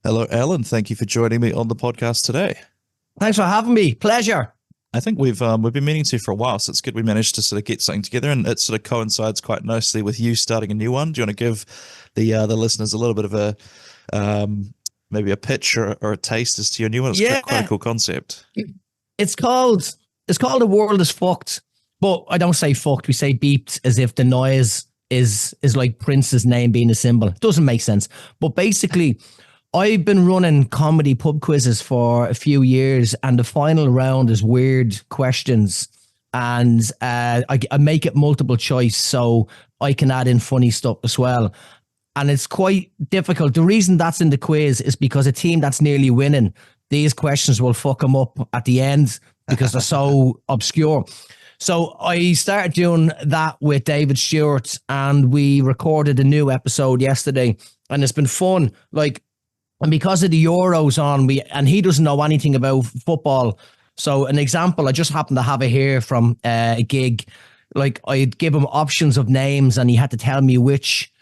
Hello, Alan. Thank you for joining me on the podcast today. Thanks for having me. Pleasure. I think we've been meaning to for a while, so it's good we managed to sort of get something together, and it sort of coincides quite nicely with you starting a new one. Do you want to give the listeners a little bit of a maybe a pitch or a taste as to your new one? It's quite a cool concept. It's called The World is Fucked, but I don't say fucked. We say beeped, as if the noise is like Prince's name being a symbol. It doesn't make sense. But basically, I've been running comedy pub quizzes for a few years, and the final round is weird questions, and I make it multiple choice, so I can add in funny stuff as well. And it's quite difficult. The reason that's in the quiz is because a team that's nearly winning, these questions will fuck them up at the end because they're so obscure. So I started doing that with David Stewart, and we recorded a new episode yesterday, and it's been fun. And because of the Euros on, and he doesn't know anything about football. So an example, I just happened to have it here from a gig. Like, I'd give him options of names, and he had to tell me which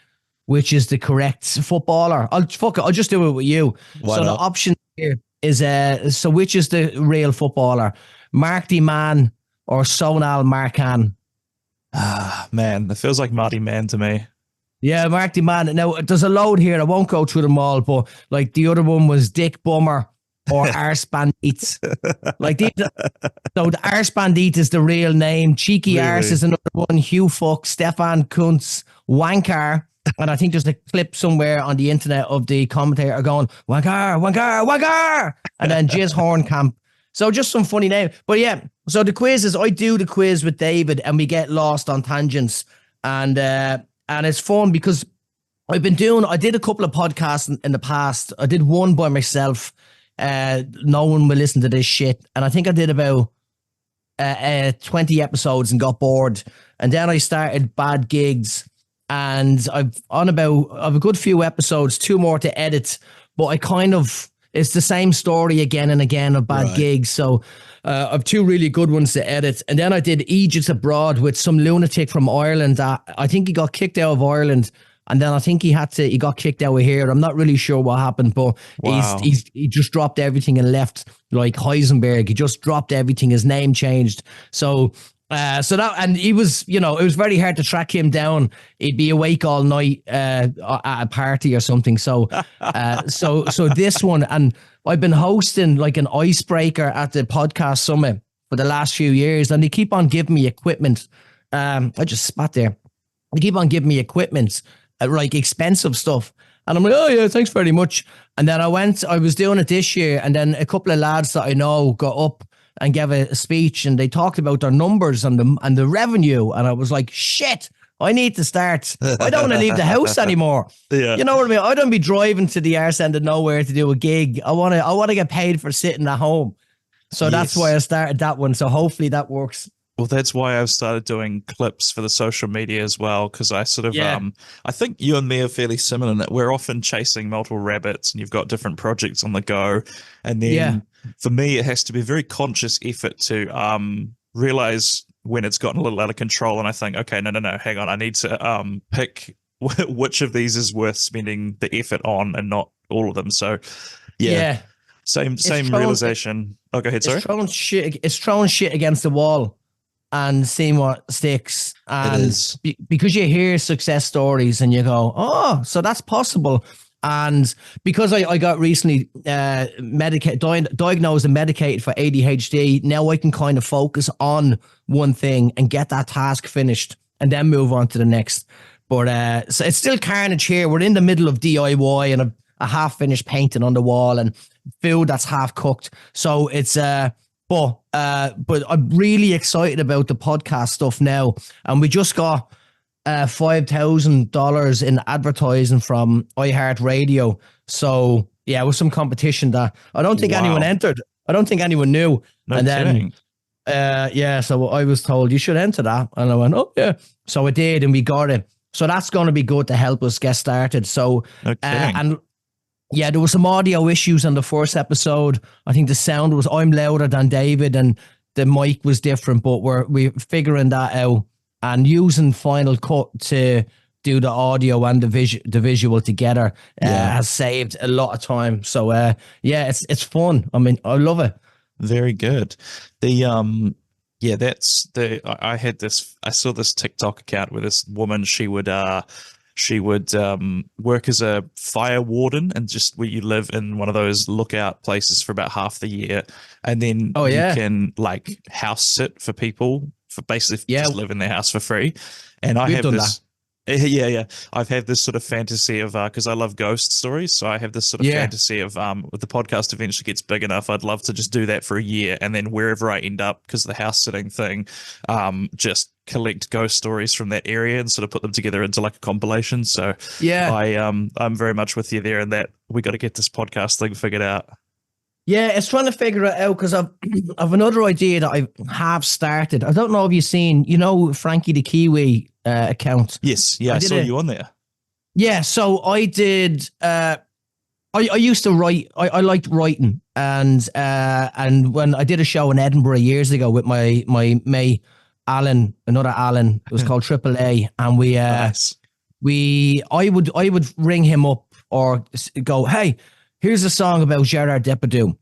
is the correct footballer. I'll just do it with you. Why so not? The option here is so which is the real footballer? Mark D. Mann or Sonal Markan? Ah, man, it feels like Marty Man to me. Yeah, Mark D. Mann. Now, there's a load here. I won't go through them all, but like the other one was Dick Bummer or Arse Bandit. Like these, so the Arse Bandit is the real name. Cheeky Really? Arse is another one. Hugh Fuck, Stefan Kuntz, Wankar. And I think there's a clip somewhere on the internet of the commentator going, Wankar, Wankar, Wankar. And then Jizz Horncamp. So just some funny name. But yeah, so the quiz is, I do the quiz with David and we get lost on tangents. And it's fun because I did a couple of podcasts in the past. I did one by myself. No one will listen to this shit. And I think I did about 20 episodes and got bored. And then I started Bad Gigs. And I've a good few episodes, 2 more to edit. But it's the same story again and again of Bad Gigs. So I've 2 really good ones to edit. And then I did Egypt Abroad with some lunatic from Ireland. I think he got kicked out of Ireland. And then I think he got kicked out of here. I'm not really sure what happened, but Wow. he just dropped everything and left like Heisenberg. He just dropped everything. His name changed. So he was, it was very hard to track him down. He'd be awake all night at a party or something. So this one, and I've been hosting like an icebreaker at the podcast summit for the last few years, and they keep on giving me equipment. I just spat there. They keep on giving me equipment, like expensive stuff. And I'm like, oh yeah, thanks very much. And then I was doing it this year, and then a couple of lads that I know got up and gave a speech, and they talked about their numbers and the revenue. And I was like, shit, I need to start. I don't want to leave the house anymore. Yeah. You know what I mean? I don't be driving to the arse end of nowhere to do a gig. I want to get paid for sitting at home. So that's why I started that one. So hopefully that works. Well, that's why I've started doing clips for the social media as well, because I sort of, I think you and me are fairly similar in that we're often chasing multiple rabbits, and you've got different projects on the go. And then for me, it has to be a very conscious effort to realize when it's gotten a little out of control. And I think, okay, no, hang on. I need to pick which of these is worth spending the effort on and not all of them. So, yeah. Same realization. Oh, go ahead, sorry. It's throwing shit against the wall and seeing what sticks. And because you hear success stories and you go, oh, so that's possible. And because I got recently diagnosed and medicated for ADHD, now I can kind of focus on one thing and get that task finished and then move on to the next. But so it's still carnage here. We're in the middle of DIY and a half-finished painting on the wall and food that's half cooked. So it's but I'm really excited about the podcast stuff now, and we just got $5,000 in advertising from iHeartRadio. So yeah, it was some competition that I don't think anyone entered. I don't think anyone knew. No and kidding. Then so I was told you should enter that, and I went, oh yeah. So I did, and we got it. So that's going to be good to help us get started. So and yeah, there were some audio issues on the first episode. I think the sound was, I'm louder than David and the mic was different, but we're figuring that out and using Final Cut to do the audio and the visual together has saved a lot of time. So yeah, it's fun. I mean, I love it. Very good. Yeah, I saw this TikTok account where this woman, she would work as a fire warden, and just where you live in one of those lookout places for about half the year, and then you can like house sit for people for basically just live in their house for free. And I have this. Yeah. I've had this sort of fantasy of, because I love ghost stories. So I have this sort of fantasy of, if the podcast eventually gets big enough, I'd love to just do that for a year. And then wherever I end up, because the house sitting thing, just collect ghost stories from that area and sort of put them together into like a compilation. So I'm very much with you there, and that we got to get this podcast thing figured out. Yeah, it's trying to figure it out, because I've another idea that I have started. I don't know if you've seen, Frankie the Kiwi account. Yes, I saw you on there. Yeah, so I did. I used to write. I liked writing, and when I did a show in Edinburgh years ago with my mate Alan, another Alan, it was called Triple A, and I would ring him up or go, hey, here's a song about Gerard Depardieu.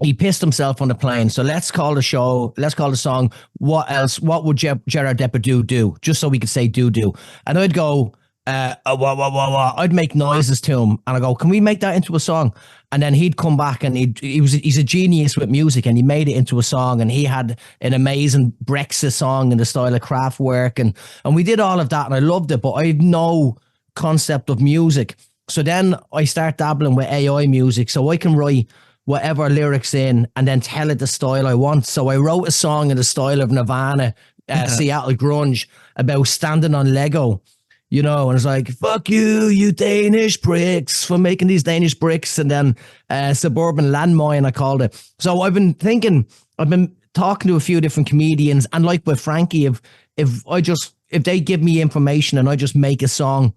He pissed himself on the plane. So let's call the song, What Else? What would Gerard Depardieu do? Just so we could say do. And I'd go, I'd make noises to him. And I go, can we make that into a song? And then he'd come back, and he's a genius with music, and he made it into a song. And he had an amazing Brexit song in the style of Kraftwerk. And we did all of that, and I loved it, but I had no concept of music. So then I start dabbling with AI music, so I can write whatever lyrics in and then tell it the style I want. So I wrote a song in the style of Nirvana, Seattle grunge, about standing on Lego, and it's like, fuck you, you Danish pricks, for making these Danish bricks. And then suburban landmine, I called it. So I've been talking to a few different comedians, and like with Frankie, if they give me information and I just make a song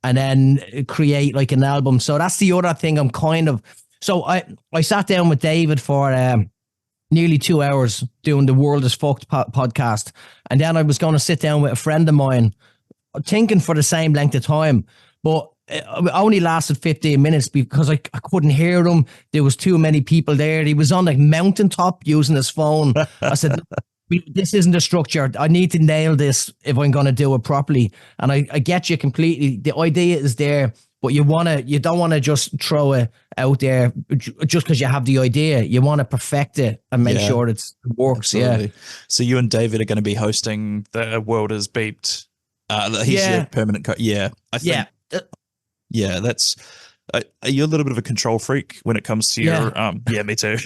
and then create like an album. So that's the other thing I'm kind of... So I sat down with David for nearly 2 hours doing the World is Fucked podcast. And then I was going to sit down with a friend of mine, thinking for the same length of time. But it only lasted 15 minutes because I couldn't hear him. There was too many people there. He was on a mountaintop using his phone. I said... This isn't a structure. I need to nail this if I'm going to do it properly. And I get you completely. The idea is there, but you don't want to just throw it out there just because you have the idea. You want to perfect it and make sure it works. Absolutely. Yeah. So you and David are going to be hosting the World is Beeped. He's your permanent I think. Yeah. That's... Are you a little bit of a control freak when it comes to your me too.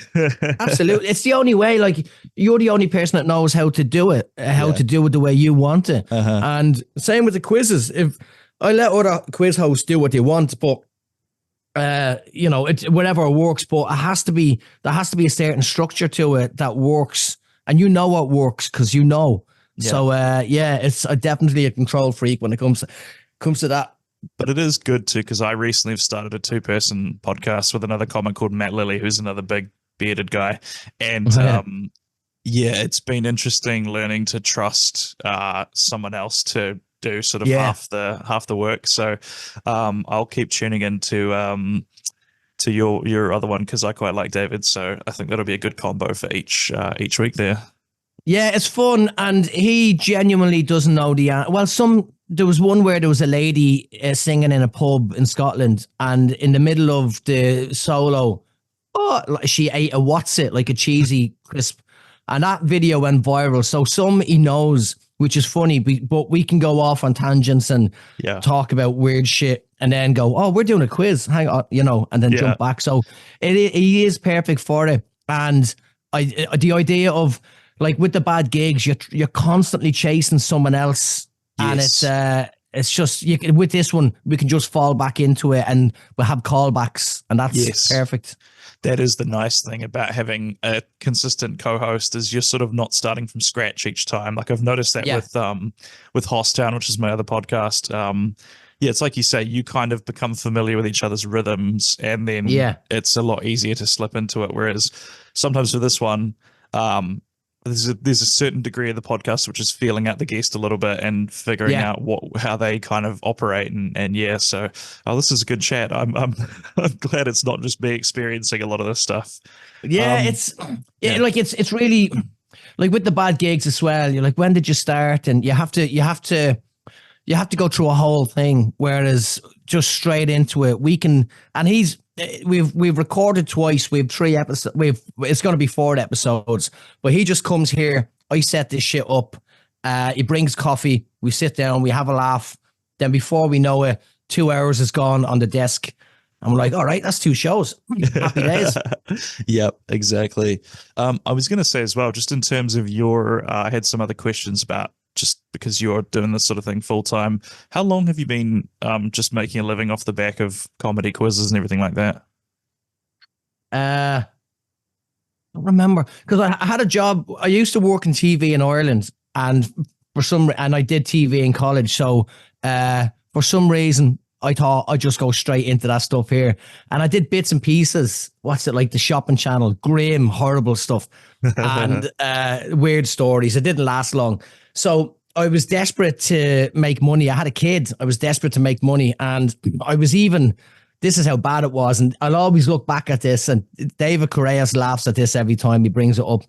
Absolutely. It's the only way, like, you're the only person that knows how to do it, to do it the way you want it. And same with the quizzes. If I let other quiz hosts do what they want, but it's whatever works, but there has to be a certain structure to it that works, and what works because So it's definitely a control freak when it comes to that. But it is good too, because I recently have started a 2-person podcast with another comic called Matt Lilly, who's another big bearded guy. And it's been interesting learning to trust someone else to do sort of half the work. So I'll keep tuning into to your other one, because I quite like David. So I think that'll be a good combo for each week there. Yeah, it's fun, and he genuinely doesn't know there was one where there was a lady singing in a pub in Scotland, and in the middle of the solo, she ate a What's-It, like a cheesy crisp, and that video went viral. So he knows, which is funny, but we can go off on tangents and talk about weird shit, and then go, oh, we're doing a quiz, hang on, and then jump back. So he is perfect for it. And the idea of, like, with the bad gigs, you're constantly chasing someone else. Yes. And it's just, with this one, we can just fall back into it, and we'll have callbacks, and that's perfect. That is the nice thing about having a consistent co-host, is you're sort of not starting from scratch each time. Like, I've noticed that with Hosstown, which is my other podcast. It's like you say, you kind of become familiar with each other's rhythms, and then it's a lot easier to slip into it. Whereas sometimes with this one, there's a certain degree of the podcast which is feeling out the guest a little bit and figuring out how they kind of operate, and yeah. So, this is a good chat. I'm I'm glad it's not just me experiencing a lot of this stuff. Yeah, like it's really like with the bad gigs as well. You're like, when did you start? And you have to go through a whole thing. Whereas just straight into it, we've recorded twice. We have 3 episodes. It's going to be 4 episodes. But he just comes here. I set this shit up. He brings coffee. We sit down. We have a laugh. Then before we know it, 2 hours is gone on the desk. I'm like, all right, that's 2 shows. Happy days. Yep, exactly. I was going to say as well, just in terms of I had some other questions about, just because you're doing this sort of thing full time. How long have you been just making a living off the back of comedy quizzes and everything like that? I don't remember, because I had a job. I used to work in TV in Ireland, and I did TV in college. So for some reason, I thought I'd just go straight into that stuff here. And I did bits and pieces. What's it like? The Shopping Channel, grim, horrible stuff, and weird stories. It didn't last long. So I was desperate to make money. I had a kid. I was desperate to make money. And this is how bad it was. And I'll always look back at this. And David Correas laughs at this every time he brings it up.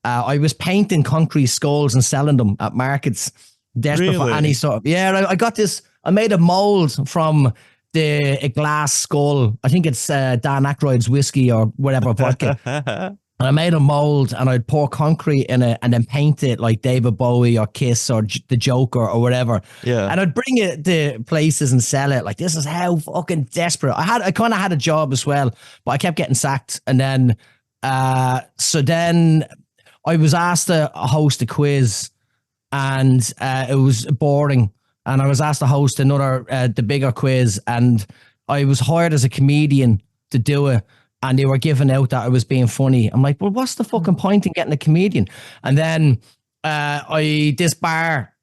I was painting concrete skulls and selling them at markets. Desperate for any sort of... Yeah, I got this... I made a mold from a glass skull. I think it's Dan Aykroyd's whiskey or whatever vodka. And I made a mold, and I'd pour concrete in it and then paint it like David Bowie or Kiss or the Joker or whatever. Yeah. And I'd bring it to places and sell it. Like, this is how fucking desperate. I kind of had a job as well, but I kept getting sacked. And then, so then I was asked to host a quiz, and it was boring. And I was asked to host another, the bigger quiz, and I was hired as a comedian to do it. And they were giving out that I was being funny. I'm like, well, what's the fucking point in getting a comedian? And then this bar,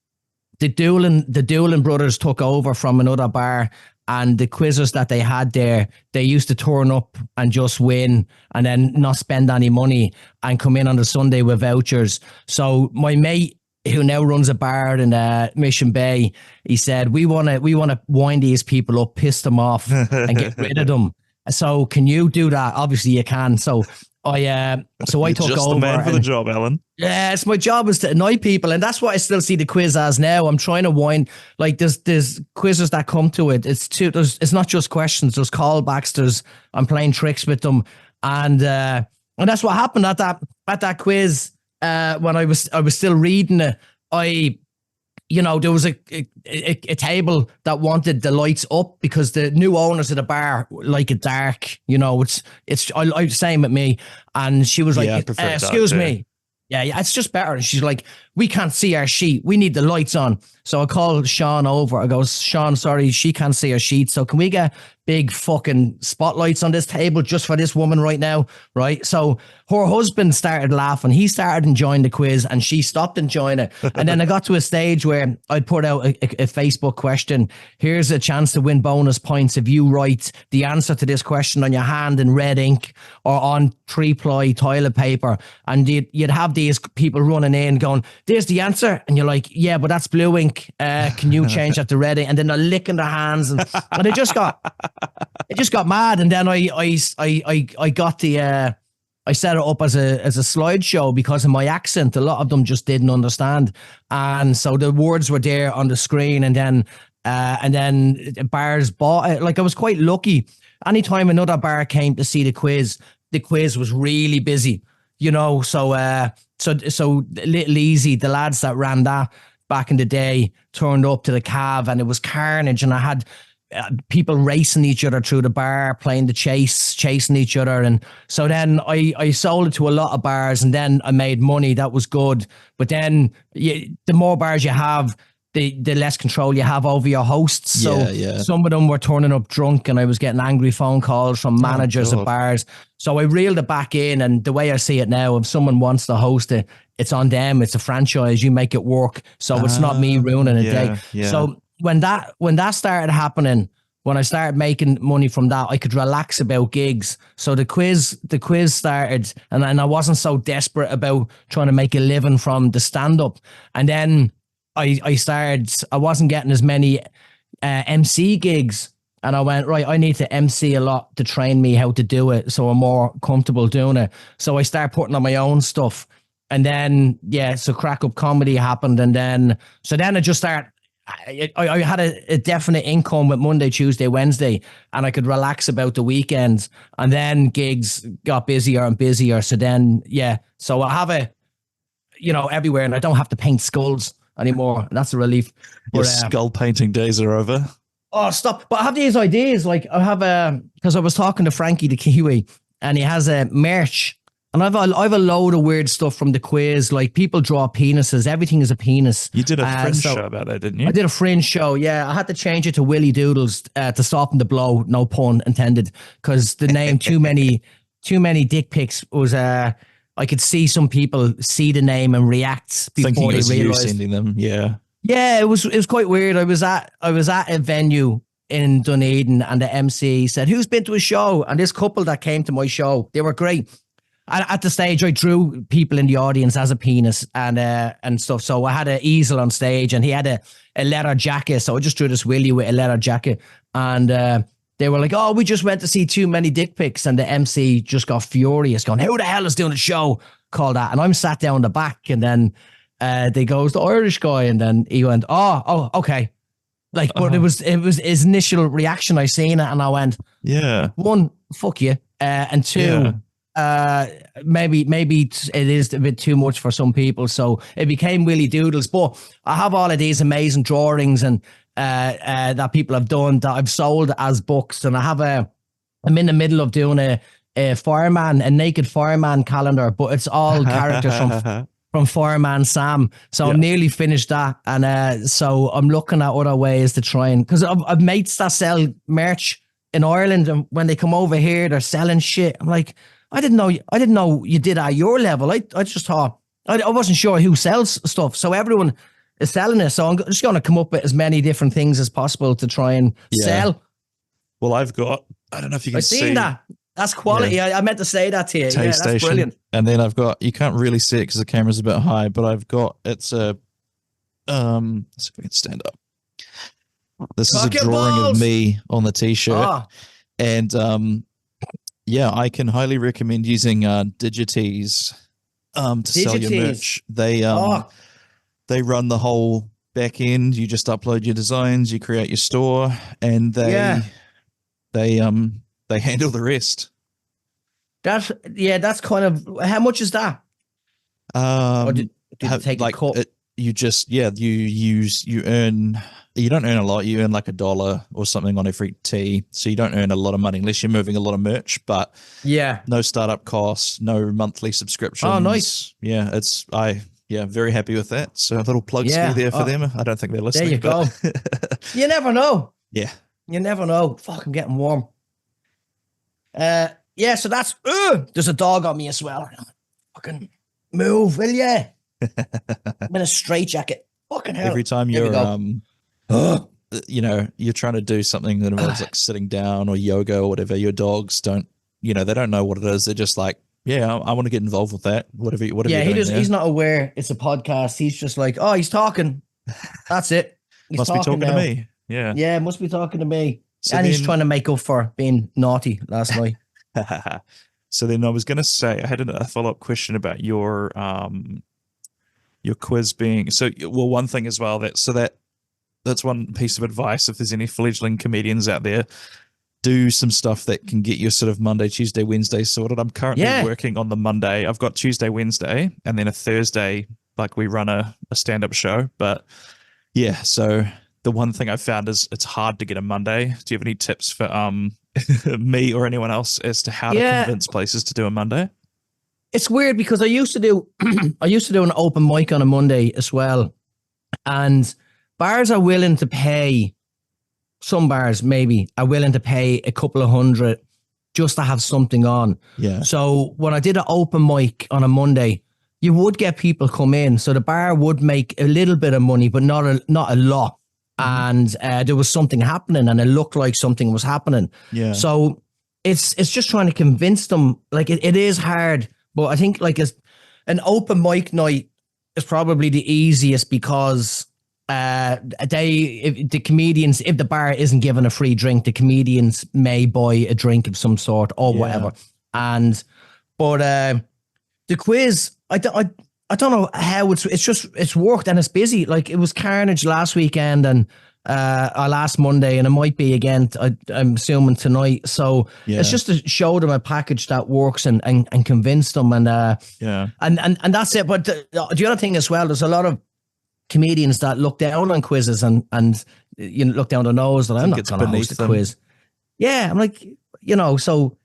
the Doolin brothers took over from another bar, and the quizzers that they had there, they used to turn up and just win and then not spend any money and come in on the Sunday with vouchers. So my mate, who now runs a bar in Mission Bay, he said, we want to wind these people up, piss them off, and get rid of them. So can you do that? Obviously you can. So I took over. Just the man for the job, Alan. Yeah, it's my job is to annoy people, and that's what I still see the quiz as now. I'm trying to wind, like, there's quizzes that come to it. It's not just questions. There's callbacks. I'm playing tricks with them, and that's what happened at that quiz. When I was still reading it, there was a table that wanted the lights up because the new owners of the bar like it dark. I same with me, and she was like, "Excuse me, yeah, it's just better." And she's like, "We can't see our sheet. We need the lights on." So I called Sean over. I go, "Sean, sorry, she can't see her sheet. So can we get big fucking spotlights on this table just for this woman right now?" Right. So her husband started laughing. He started enjoying the quiz, and she stopped enjoying it. And then I got to a stage where I'd put out a Facebook question. Here's a chance to win bonus points if you write the answer to this question on your hand in red ink or on 3-ply toilet paper. And you'd have these people running in going, "There's the answer." And you're like, "Yeah, but that's blue ink. Can you change that to red ink?" And then they're licking their hands, and it just got mad. And then I got I set it up as a slideshow because of my accent. A lot of them just didn't understand, and so the words were there on the screen. And then bars bought it. Like, I was quite lucky. Anytime another bar came to see the quiz was really busy. So Little Easy, the lads that ran that back in the day, turned up to the Cav, and it was carnage. And I had people racing each other through the bar, playing the chasing each other. And so then I sold it to a lot of bars, and then I made money. That was good. But then the more bars you have, the less control you have over your hosts. So some of them were turning up drunk, and I was getting angry phone calls from managers of bars. So I reeled it back in. And the way I see it now, if someone wants to host it, it's on them. It's a franchise. You make it work. So it's not me ruining a day. Yeah. So when that started happening, when I started making money from that, I could relax about gigs. So the quiz started, and then I wasn't so desperate about trying to make a living from the stand-up. And then I wasn't getting as many MC gigs. And I went, right, I need to MC a lot to train me how to do it, so I'm more comfortable doing it. So I started putting on my own stuff. And then, so Craic Comedy happened. And then I just started, I had a definite income with Monday, Tuesday, Wednesday, and I could relax about the weekends. And then gigs got busier and busier. So then, so I have it, everywhere, and I don't have to paint skulls anymore. And that's a relief. Your skull painting days are over. Oh, stop. But I have these ideas. Like I have because I was talking to Frankie the Kiwi, and he has a merch, and I've a load of weird stuff from the quiz. Like people draw penises. Everything is a penis. You did a Fringe show about that, didn't you? I did a Fringe show. Yeah. I had to change it to Willy Doodles to soften the blow. No pun intended. Because the name too many dick pics was, I could see some people see the name and react before thinking they it was realized. you sending them. Yeah. Yeah, it was quite weird. I was at a venue in Dunedin, and the MC said, "Who's been to a show?" And this couple that came to my show, they were great. And at the stage, I drew people in the audience as a penis and stuff. So I had an easel on stage, and he had a leather jacket. So I just drew this Willie with a leather jacket, and they were like, "Oh, we just went to see too many dick pics," and the MC just got furious, going, "Who the hell is doing a show called that?" And I'm sat down the back, and then. They goes the Irish guy, and then he went, oh, okay. Like, but it was his initial reaction. I seen it, and I went, yeah. One, fuck you, and two, maybe it is a bit too much for some people. So it became Willy Doodles. But I have all of these amazing drawings and that people have done that I've sold as books, and I'm in the middle of doing a naked fireman calendar, but it's all characters from Fireman Sam. So I'm nearly finished that. And so I'm looking at other ways to try and, because I've mates that sell merch in Ireland, and when they come over here, they're selling shit. I'm like, I didn't know you did at your level. I just thought, I wasn't sure who sells stuff. So everyone is selling it. So I'm just going to come up with as many different things as possible to try and sell. Well, I don't know if you can see. I've seen that. That's quality. Yeah. I meant to say that to you. Taste that's station. Brilliant. And then I've got, you can't really see it because the camera's a bit high, but it's a, let's see if we can stand up. This is a drawing of me on the t-shirt. And I can highly recommend using Digitease to sell your merch. They run the whole back end. You just upload your designs, you create your store, and they handle the rest. That's kind of, how much is that? Or did you take a cut? You don't earn a lot. You earn like $1 or something on every tee. So you don't earn a lot of money unless you're moving a lot of merch, but no startup costs, no monthly subscriptions. Oh, nice. Yeah. Very happy with that. So a little plug there for them. I don't think they're listening. There you go. You never know. Yeah. You never know. Fuck, I'm getting warm. So that's, there's a dog on me as well. Fucking move, will ya? I'm in a straitjacket. Fucking hell. Every time you're, you're trying to do something that involves like sitting down or yoga or whatever, your dogs don't, they don't know what it is. They're just like, I want to get involved with that. Whatever. Yeah, he's not aware it's a podcast. He's just like, he's talking. That's it. He's must be talking to me. Yeah. Yeah, must be talking to me. So he's trying to make up for being naughty last night. So then I was going to say, I had a follow-up question about your quiz being, one thing as well, that's one piece of advice. If there's any fledgling comedians out there, do some stuff that can get you sort of Monday, Tuesday, Wednesday sorted. I'm currently working on the Monday. I've got Tuesday, Wednesday, and then a Thursday, like we run a stand-up show. But so the one thing I found is it's hard to get a Monday. Do you have any tips for me or anyone else as to how to convince places to do a Monday? It's weird because I used to do an open mic on a Monday as well, and bars are willing to pay. Some bars maybe are willing to pay a couple of $100 just to have something on. Yeah. So when I did an open mic on a Monday, you would get people come in, so the bar would make a little bit of money, but not a lot. and there was something happening, and it looked like something was happening. Yeah. So it's just trying to convince them. Like it is hard, but I think like an open mic night is probably the easiest because if the comedians, if the bar isn't given a free drink, the comedians may buy a drink of some sort or whatever. But the quiz, I don't know how it's worked, and it's busy. Like it was carnage last weekend and last Monday, and it might be again. I'm assuming tonight. So it's just to show them a package that works and convince them, and and that's it. But the other thing as well, there's a lot of comedians that look down on quizzes and you know, look down their nose that I'm not going to host a quiz. Yeah, I'm like, you know, so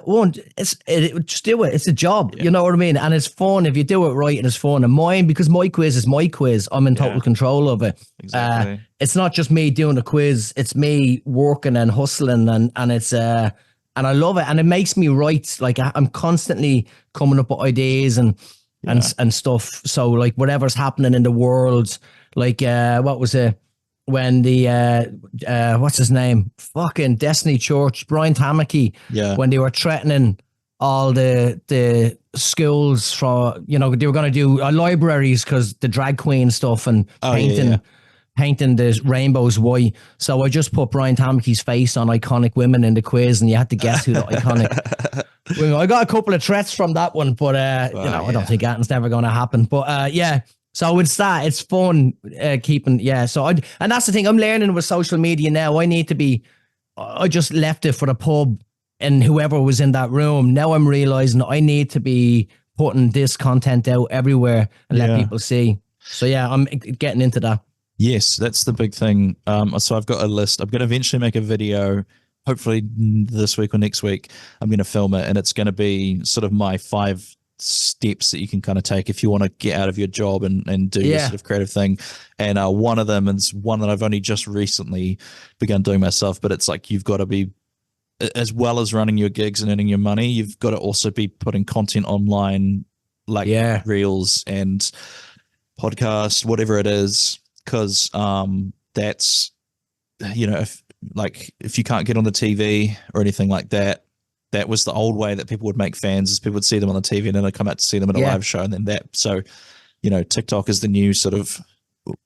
one, just do it. It's a job, you know what I mean? And it's fun if you do it right, and it's fun. And mine, because my quiz is my quiz, I'm in total control of it. Exactly. It's not just me doing a quiz; it's me working and hustling, and it's and I love it, and it makes me write. Like I'm constantly coming up with ideas and stuff. So like whatever's happening in the world, like what was it when the what's his name? Fucking Destiny Church, Brian Tamaki, when they were threatening all the schools for, you know, they were going to do libraries because the drag queen stuff and painting the rainbows white. So I just put Brian Tamaki's face on iconic women in the quiz, and you had to guess who the iconic. I got a couple of threats from that one, but you know, I don't think that's never going to happen. But so it's that. It's fun keeping. So and that's the thing. I'm learning with social media now. I just left it for the pub and whoever was in that room. Now I'm realizing I need to be putting this content out everywhere and let people see. So I'm getting into that. Yes, that's the big thing. So I've got a list. I'm going to eventually make a video, hopefully this week or next week. I'm going to film it, and it's going to be sort of my 5 steps that you can kind of take if you want to get out of your job and do your sort of creative thing. And one of them is one that I've only just recently begun doing myself, but it's like you've got to be, as well as running your gigs and earning your money, you've got to also be putting content online, like reels and podcasts, whatever it is. Because that's, you know, if you can't get on the TV or anything like that, that was the old way that people would make fans, is people would see them on the TV and then they'd come out to see them at a live show, and then that. So, you know, TikTok is the new sort of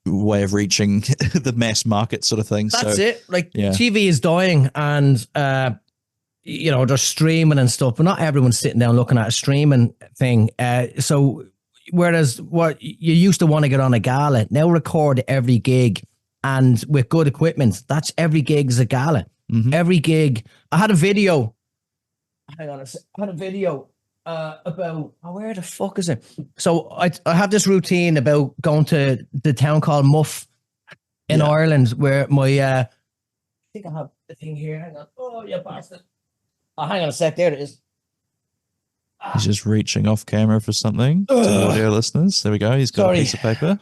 way of reaching the mass market sort of thing. That's it. Like TV is dying, and you know, they're streaming and stuff, but not everyone's sitting down looking at a streaming thing. So whereas what you used to want to get on a gala, now record every gig, and with good equipment, that's every gig is a gala. Every gig. I had a video. Hang on a sec. I had a video about where the fuck is it? So I have this routine about going to the town called Muff in Ireland, where my I think I have the thing here. Hang on. Oh, you bastard. Oh, hang on a sec. There it is. He's just reaching off camera for something to the audio listeners. There we go. He's got a piece of paper.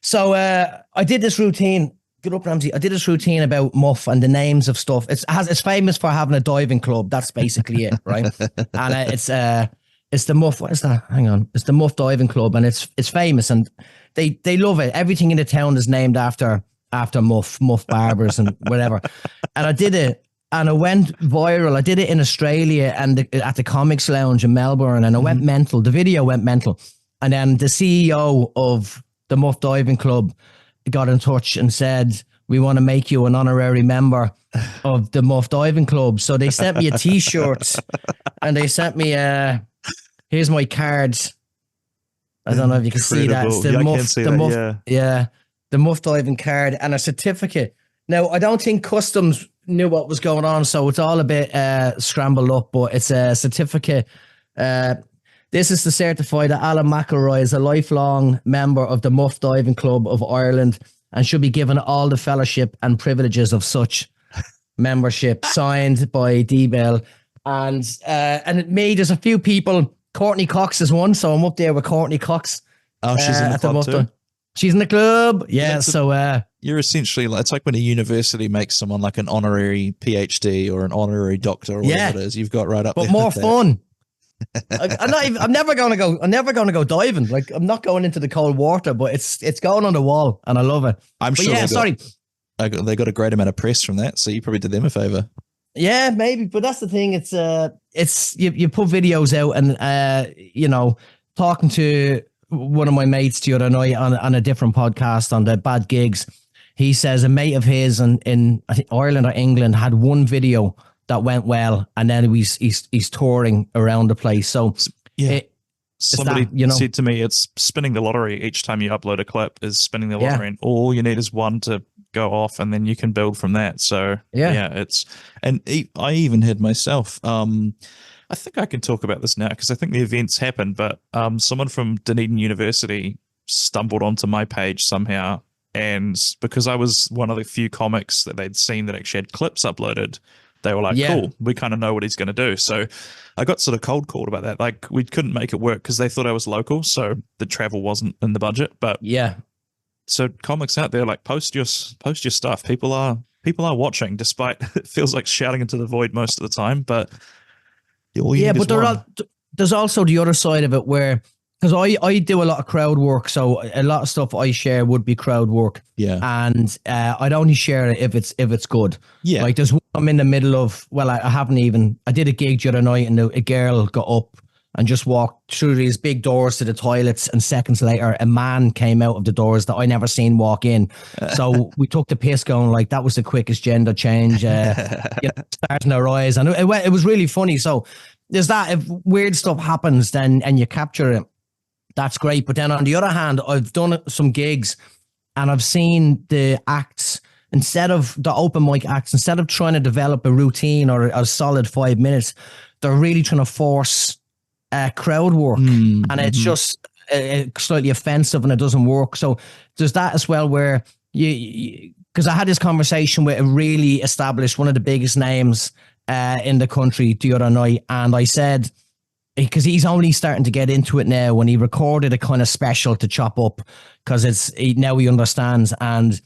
So I did this routine. Good up, Ramsey. I did this routine about Muff and the names of stuff. It's famous for having a diving club. That's basically it, right? And it's the Muff. What is that? Hang on. It's the Muff Diving Club, and it's famous, and they love it. Everything in the town is named after Muff barbers and whatever. And I did it. And it went viral. I did it in Australia and at the Comics Lounge in Melbourne, and it went mental. The video went mental. And then the CEO of the Muff Diving Club got in touch and said, "We want to make you an honorary member of the Muff Diving Club." So they sent me a T-shirt, and they sent me here's my cards. I don't know if you can see that. It's the Muff Diving card and a certificate. Now, I don't think customs knew what was going on, so it's all a bit scrambled up, but it's a certificate. This is to certify that Alan McElroy is a lifelong member of the Muff Diving Club of Ireland and should be given all the fellowship and privileges of such membership. Signed by D-Bell. And there's a few people. Courtney Cox is one, so I'm up there with Courtney Cox. Oh, she's in the club too? She's in the club. Yeah, you're essentially, it's like when a university makes someone like an honorary PhD or an honorary doctor or whatever it is. You've got right up but there. More fun. I'm never gonna go. I'm never gonna go diving. Like I'm not going into the cold water, but it's going on the wall, and I love it. I'm but sure. Yeah, sorry. They got a great amount of press from that, so you probably did them a favor. Yeah, maybe, but that's the thing. It's you put videos out, and you know, talking to one of my mates the other night on a different podcast on the Bad Gigs. He says a mate of his in I think Ireland or England had one video that went well, and then he's touring around the place. So yeah, somebody that, said to me, it's spinning the lottery each time you upload a clip is spinning the lottery, and all you need is one to go off, and then you can build from that. So I even had myself. I think I can talk about this now because I think the events happened, but someone from Dunedin University stumbled onto my page somehow. And because I was one of the few comics that they'd seen that actually had clips uploaded, they were like, cool, we kind of know what he's going to do. So I got sort of cold called about that. Like we couldn't make it work because they thought I was local. So the travel wasn't in the budget. But so comics out there, like post your stuff. People are watching, despite it feels like shouting into the void most of the time. But there's also the other side of it where, because I do a lot of crowd work, so a lot of stuff I share would be crowd work. Yeah, and I'd only share it if it's good. Yeah, like there's one I'm in the middle of. Well, I did a gig the other night, and a girl got up and just walked through these big doors to the toilets, and seconds later, a man came out of the doors that I never seen walk in. So we took the piss, going like that was the quickest gender change. Stars in our eyes, and it was really funny. So there's that. If weird stuff happens, then and you capture it, that's great. But then on the other hand, I've done some gigs and I've seen the acts, instead of the open mic acts, instead of trying to develop a routine or a solid 5 minutes, they're really trying to force crowd work. And it's just slightly offensive and it doesn't work. So there's that as well where because I had this conversation with a really established, one of the biggest names in the country the other night. And I said, because he's only starting to get into it now, when he recorded a kind of special to chop up, because now he understands. And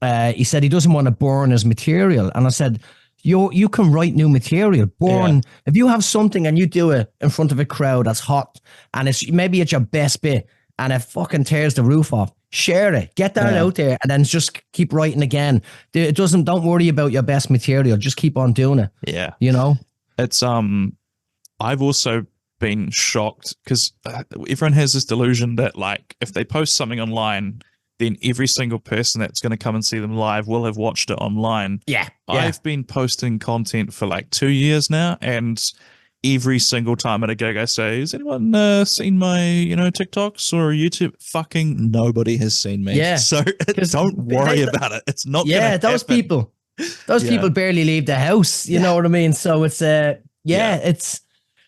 he said he doesn't want to burn his material. And I said, you can write new material. If you have something and you do it in front of a crowd that's hot, and maybe it's your best bit, and it fucking tears the roof off, share it, get that out there, and then just keep writing again. Don't worry about your best material. Just keep on doing it. Yeah. You know, it's, I've also been shocked because everyone has this delusion that like if they post something online, then every single person that's going to come and see them live will have watched it online. I've been posting content for like 2 years now, and every single time at a gig I say, has anyone seen my TikToks or YouTube? Fucking nobody has seen me. So don't worry about it. It's not gonna those happen. people barely leave the house, you know what I mean? So it's it's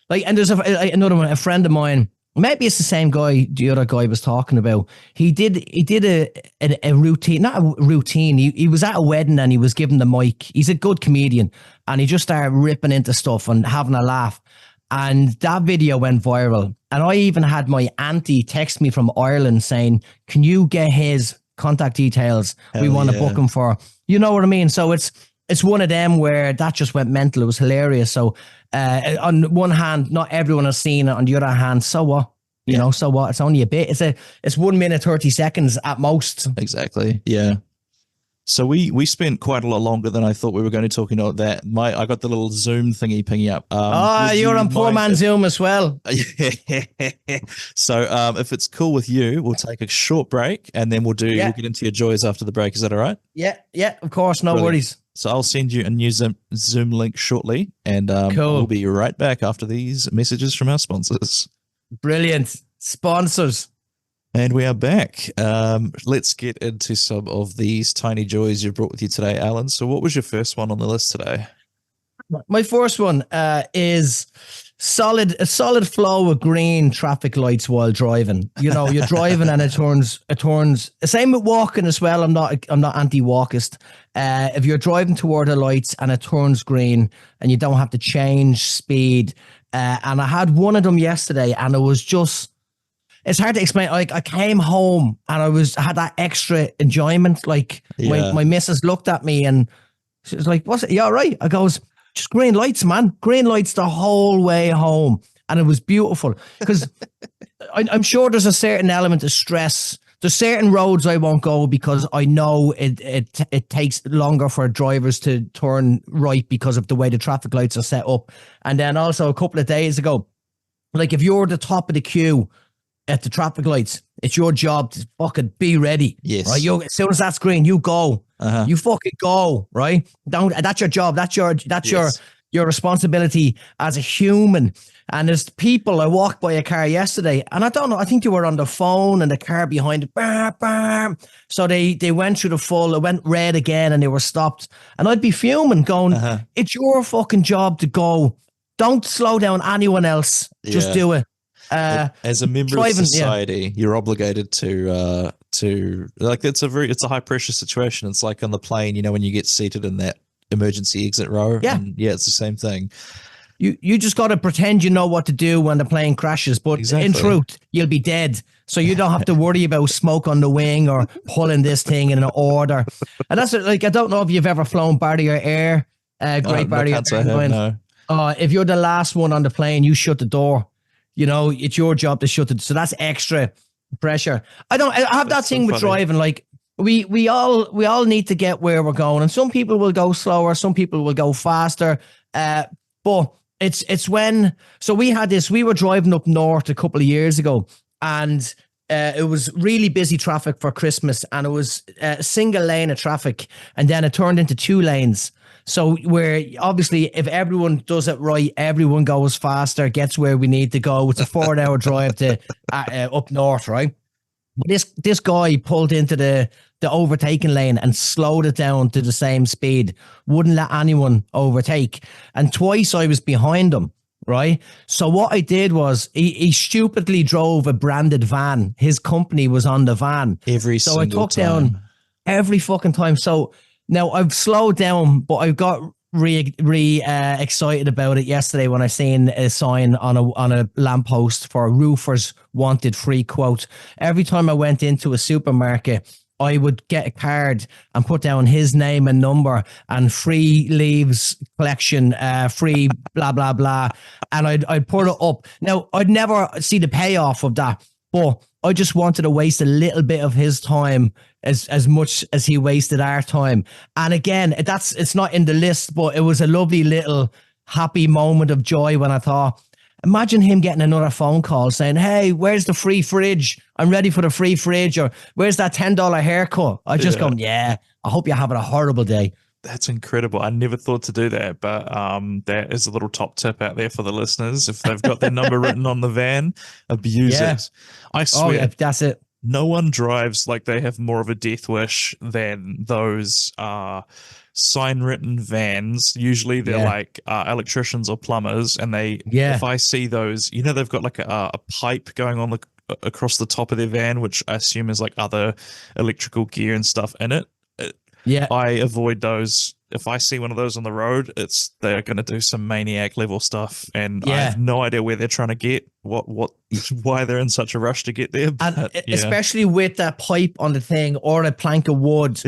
like, and there's another one, a friend of mine, maybe it's the same guy the other guy was talking about. He did a routine, not a routine. He was at a wedding and he was given the mic. He's a good comedian, and he just started ripping into stuff and having a laugh. And that video went viral. And I even had my auntie text me from Ireland saying, can you get his contact details? We want to book him for, you know what I mean? So it's one of them where that just went mental. It was hilarious. So on one hand, not everyone has seen it. On the other hand, so what? You know, so what? It's only a bit. It's 1 minute, 30 seconds at most. Exactly. Yeah. So we spent quite a lot longer than I thought we were going to talk about that. I got the little Zoom thingy pinging up. You're on poor man Zoom as well. So if it's cool with you, we'll take a short break and then we'll get into your joys after the break. Is that all right? Yeah, of course. No worries. So I'll send you a new Zoom link shortly, and cool. We'll be right back after these messages from our sponsors. Brilliant. Sponsors. And we are back. Let's get into some of these tiny joys you brought with you today, Alan. So what was your first one on the list today? My first one is a solid flow of green traffic lights while driving. You know, you're driving and it turns. Same with walking as well. I'm not anti-walkist. If you're driving toward the lights and it turns green and you don't have to change speed. And I had one of them yesterday, and it was just, it's hard to explain. Like, I came home and I had that extra enjoyment. Like my missus looked at me and she was like, "What's it? You all right?" I goes, "Just green lights, man. Green lights the whole way home." And it was beautiful because I'm sure there's a certain element of stress. There's certain roads I won't go because I know it takes longer for drivers to turn right because of the way the traffic lights are set up. And then also a couple of days ago, like if you're the top of the queue at the traffic lights, it's your job to fucking be ready. Yes. Right. As soon as that's green, you go. You fucking go. Right. That's your job. That's your responsibility as a human. And there's people, I walked by a car yesterday and I don't know, I think they were on the phone and the car behind it, bah, bah. So they went through it went red again and they were stopped. And I'd be fuming going, it's your fucking job to go. Don't slow down anyone else. Just do it. As a member of society, you're obligated to like, it's a high pressure situation. It's like on the plane, you know, when you get seated in that emergency exit row. Yeah. And it's the same thing. You just got to pretend you know what to do when the plane crashes, but in truth, you'll be dead. So you don't have to worry about smoke on the wing or pulling this thing in an order. And that's like, I don't know if you've ever flown Barrier Air, Great Barrier Air. If you're the last one on the plane, you shut the door. You know, it's your job to shut it. So that's extra pressure. I have that thing with driving. Like we all need to get where we're going, and some people will go slower, some people will go faster. But it's when, so we were driving up north a couple of years ago, and it was really busy traffic for Christmas, and it was a single lane of traffic, and then it turned into 2 lanes. So where obviously if everyone does it right, everyone goes faster, gets where we need to go. It's a 4-hour drive to up north, right? But this guy pulled into the overtaking lane and slowed it down to the same speed, wouldn't let anyone overtake. And twice I was behind him, right? So what I did was he stupidly drove a branded van. His company was on the van. So I took down every fucking time. So now I've slowed down, but I got excited about it yesterday when I seen a sign on a lamppost for roofers wanted free quote. Every time I went into a supermarket, I would get a card and put down his name and number and free leaves collection, free blah, blah, blah. And I'd put it up. Now, I'd never see the payoff of that, but I just wanted to waste a little bit of his time as much as he wasted our time. And again, it's not in the list, but it was a lovely little happy moment of joy when I thought, imagine him getting another phone call saying, hey, where's the free fridge? I'm ready for the free fridge. Or where's that $10 haircut? I just go, I hope you're having a horrible day. That's incredible. I never thought to do that, but that is a little top tip out there for the listeners. If they've got their number written on the van, abuse it. I swear. That's it. No one drives like they have more of a death wish than those sign-written vans. Usually they're like electricians or plumbers, and if I see those, you know, they've got like a pipe going on across the top of their van, which I assume is like other electrical gear and stuff in it. I avoid those. If I see one of those on the road, they're going to do some maniac level stuff, and I have no idea where they're trying to get, why they're in such a rush to get there. But, especially with that pipe on the thing or a plank of wood,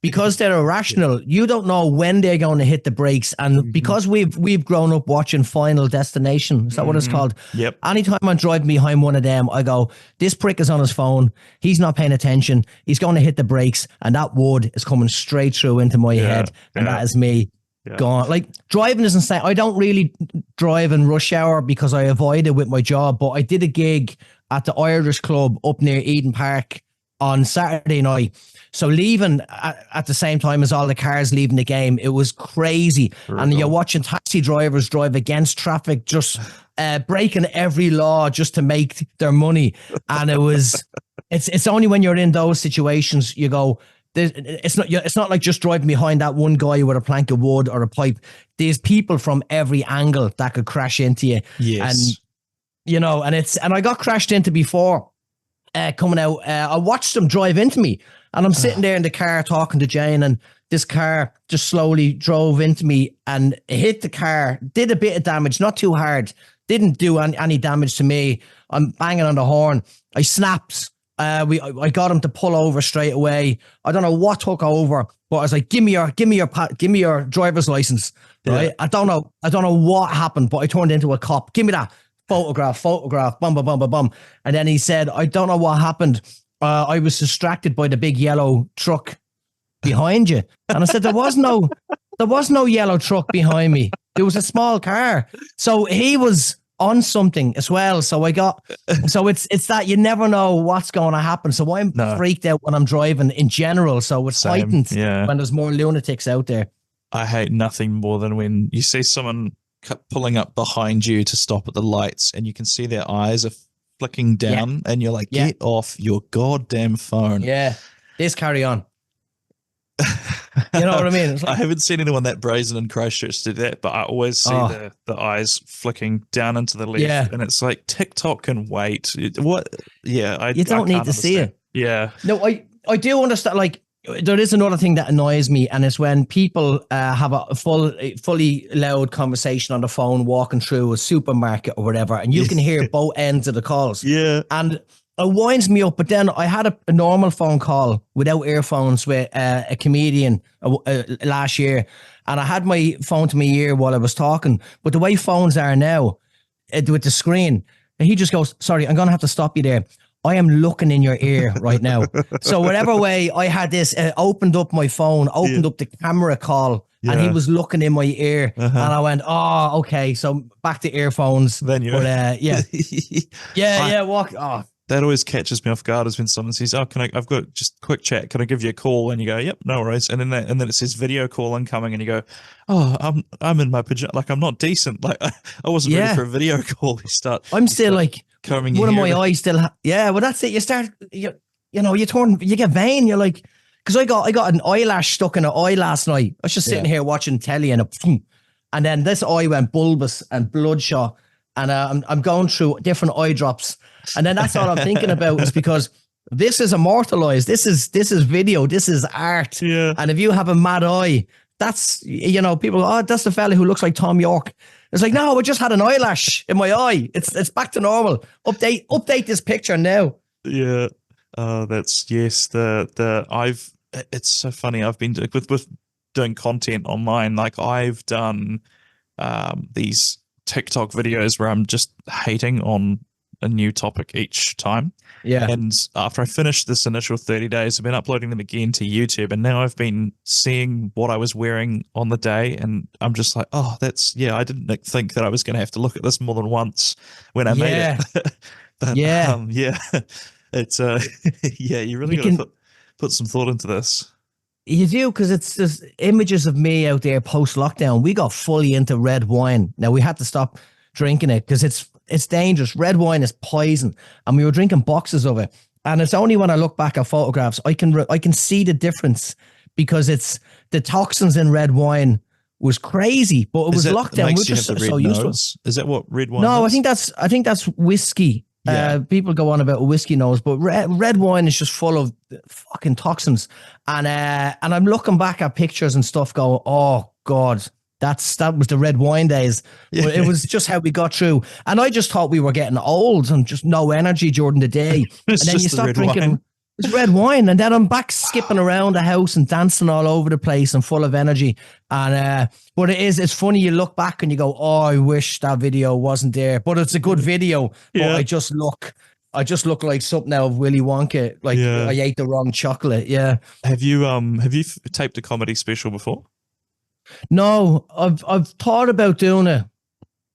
because they're irrational. You don't know when they're going to hit the brakes, and because we've grown up watching Final Destination, is that what it's called? Yep. Anytime I'm driving behind one of them, I go, this prick is on his phone. He's not paying attention. He's going to hit the brakes, and that wood is coming straight through into my head, and that is me. Gone. Like, driving isn't saying I don't really drive in rush hour because I avoid it with my job, but I did a gig at the Irish Club up near Eden Park on Saturday night. So leaving at the same time as all the cars leaving the game, it was crazy. Brutal. And you're watching taxi drivers drive against traffic, just breaking every law just to make their money. And it's only when you're in those situations you go, it's not like just driving behind that one guy with a plank of wood or a pipe. There's people from every angle that could crash into you. Yes. And you know, and I got crashed into before coming out. I watched them drive into me, and I'm sitting there in the car talking to Jane, and this car just slowly drove into me and hit the car, did a bit of damage, not too hard, didn't do any damage to me. I'm banging on the horn. I snapped. I got him to pull over straight away. I don't know what took over, but I was like, give me your driver's license. Right? I don't know what happened, but I turned into a cop. Give me that. photograph, bum, bum, bum, bum, bum. And then he said, I don't know what happened. I was distracted by the big yellow truck behind you. And I said, there was no yellow truck behind me. There was a small car. So he was on something as well. So it's that you never know what's going to happen. So I'm freaked out when I'm driving in general. So it's heightened when there's more lunatics out there. I hate nothing more than when you see someone pulling up behind you to stop at the lights and you can see their eyes are flicking down and you're like, get off your goddamn phone. Yeah. Just carry on. You know what I mean? I haven't seen anyone that brazen in Christchurch do that, but I always see the eyes flicking down into the left, and it's like TikTok can wait. What? Yeah, you don't need to see it. Yeah. No, I do understand. Like, there is another thing that annoys me, and it's when people have a fully loud conversation on the phone walking through a supermarket or whatever, and you can hear both ends of the calls. Yeah. And it winds me up. But then I had a normal phone call without earphones with a comedian last year, and I had my phone to my ear while I was talking. But the way phones are now, with the screen, and he just goes, "Sorry, I'm gonna have to stop you there. I am looking in your ear right now." So whatever way I had this, opened up my phone, opened up the camera call, and he was looking in my ear, and I went, "Oh, okay." So back to earphones. Then you, walk. Oh. That always catches me off guard is when someone says, "Oh, I've got just a quick chat. Can I give you a call?" And you go, "Yep, no worries." And then it says video call incoming, and you go, "Oh, I'm in my pajamas. Like I'm not decent. Like I wasn't ready for a video call." I'm still like combing one of my eyes still. Well, that's it. You start, you get vain. You're like, because I got an eyelash stuck in an eye last night. I was just sitting here watching telly, and then this eye went bulbous and bloodshot, and I'm going through different eye drops. And then that's all I'm thinking about is because this is immortalized. This is video. This is art. Yeah. And if you have a mad eye, that's, people go, "Oh, that's the fella who looks like Tom York." It's like, no, I just had an eyelash in my eye. It's back to normal. Update this picture now. Yeah. That's yes. It's so funny. I've been with doing content online. Like I've done these TikTok videos where I'm just hating on a new topic each time. Yeah. And after I finished this initial 30 days, I've been uploading them again to YouTube. And now I've been seeing what I was wearing on the day. And I'm just like, oh, I didn't think that I was going to have to look at this more than once when I made it. But, it's, you really got to put some thought into this. You do, because it's just images of me out there post-lockdown. We got fully into red wine. Now, we had to stop drinking it because it's dangerous. Red wine is poison, and we were drinking boxes of it. And it's only when I look back at photographs I can see the difference, because it's the toxins in red wine was crazy, but it was lockdown. We're just so used to it. Is that what red wine? No, is? I think that's whiskey. Yeah. People go on about a whiskey nose, but red wine is just full of fucking toxins. And I'm looking back at pictures and stuff, going, oh God, that was the red wine days. But it was just how we got through. And I just thought we were getting old and just no energy during the day. And then you start drinking it's red wine, and then I'm back skipping around the house and dancing all over the place and full of energy. And but it's funny, you look back and you go, oh, I wish that video wasn't there. But it's a good video. But I just look like something out of Willy Wonka. Like I ate the wrong chocolate. Yeah. Have you taped a comedy special before? No, I've thought about doing it.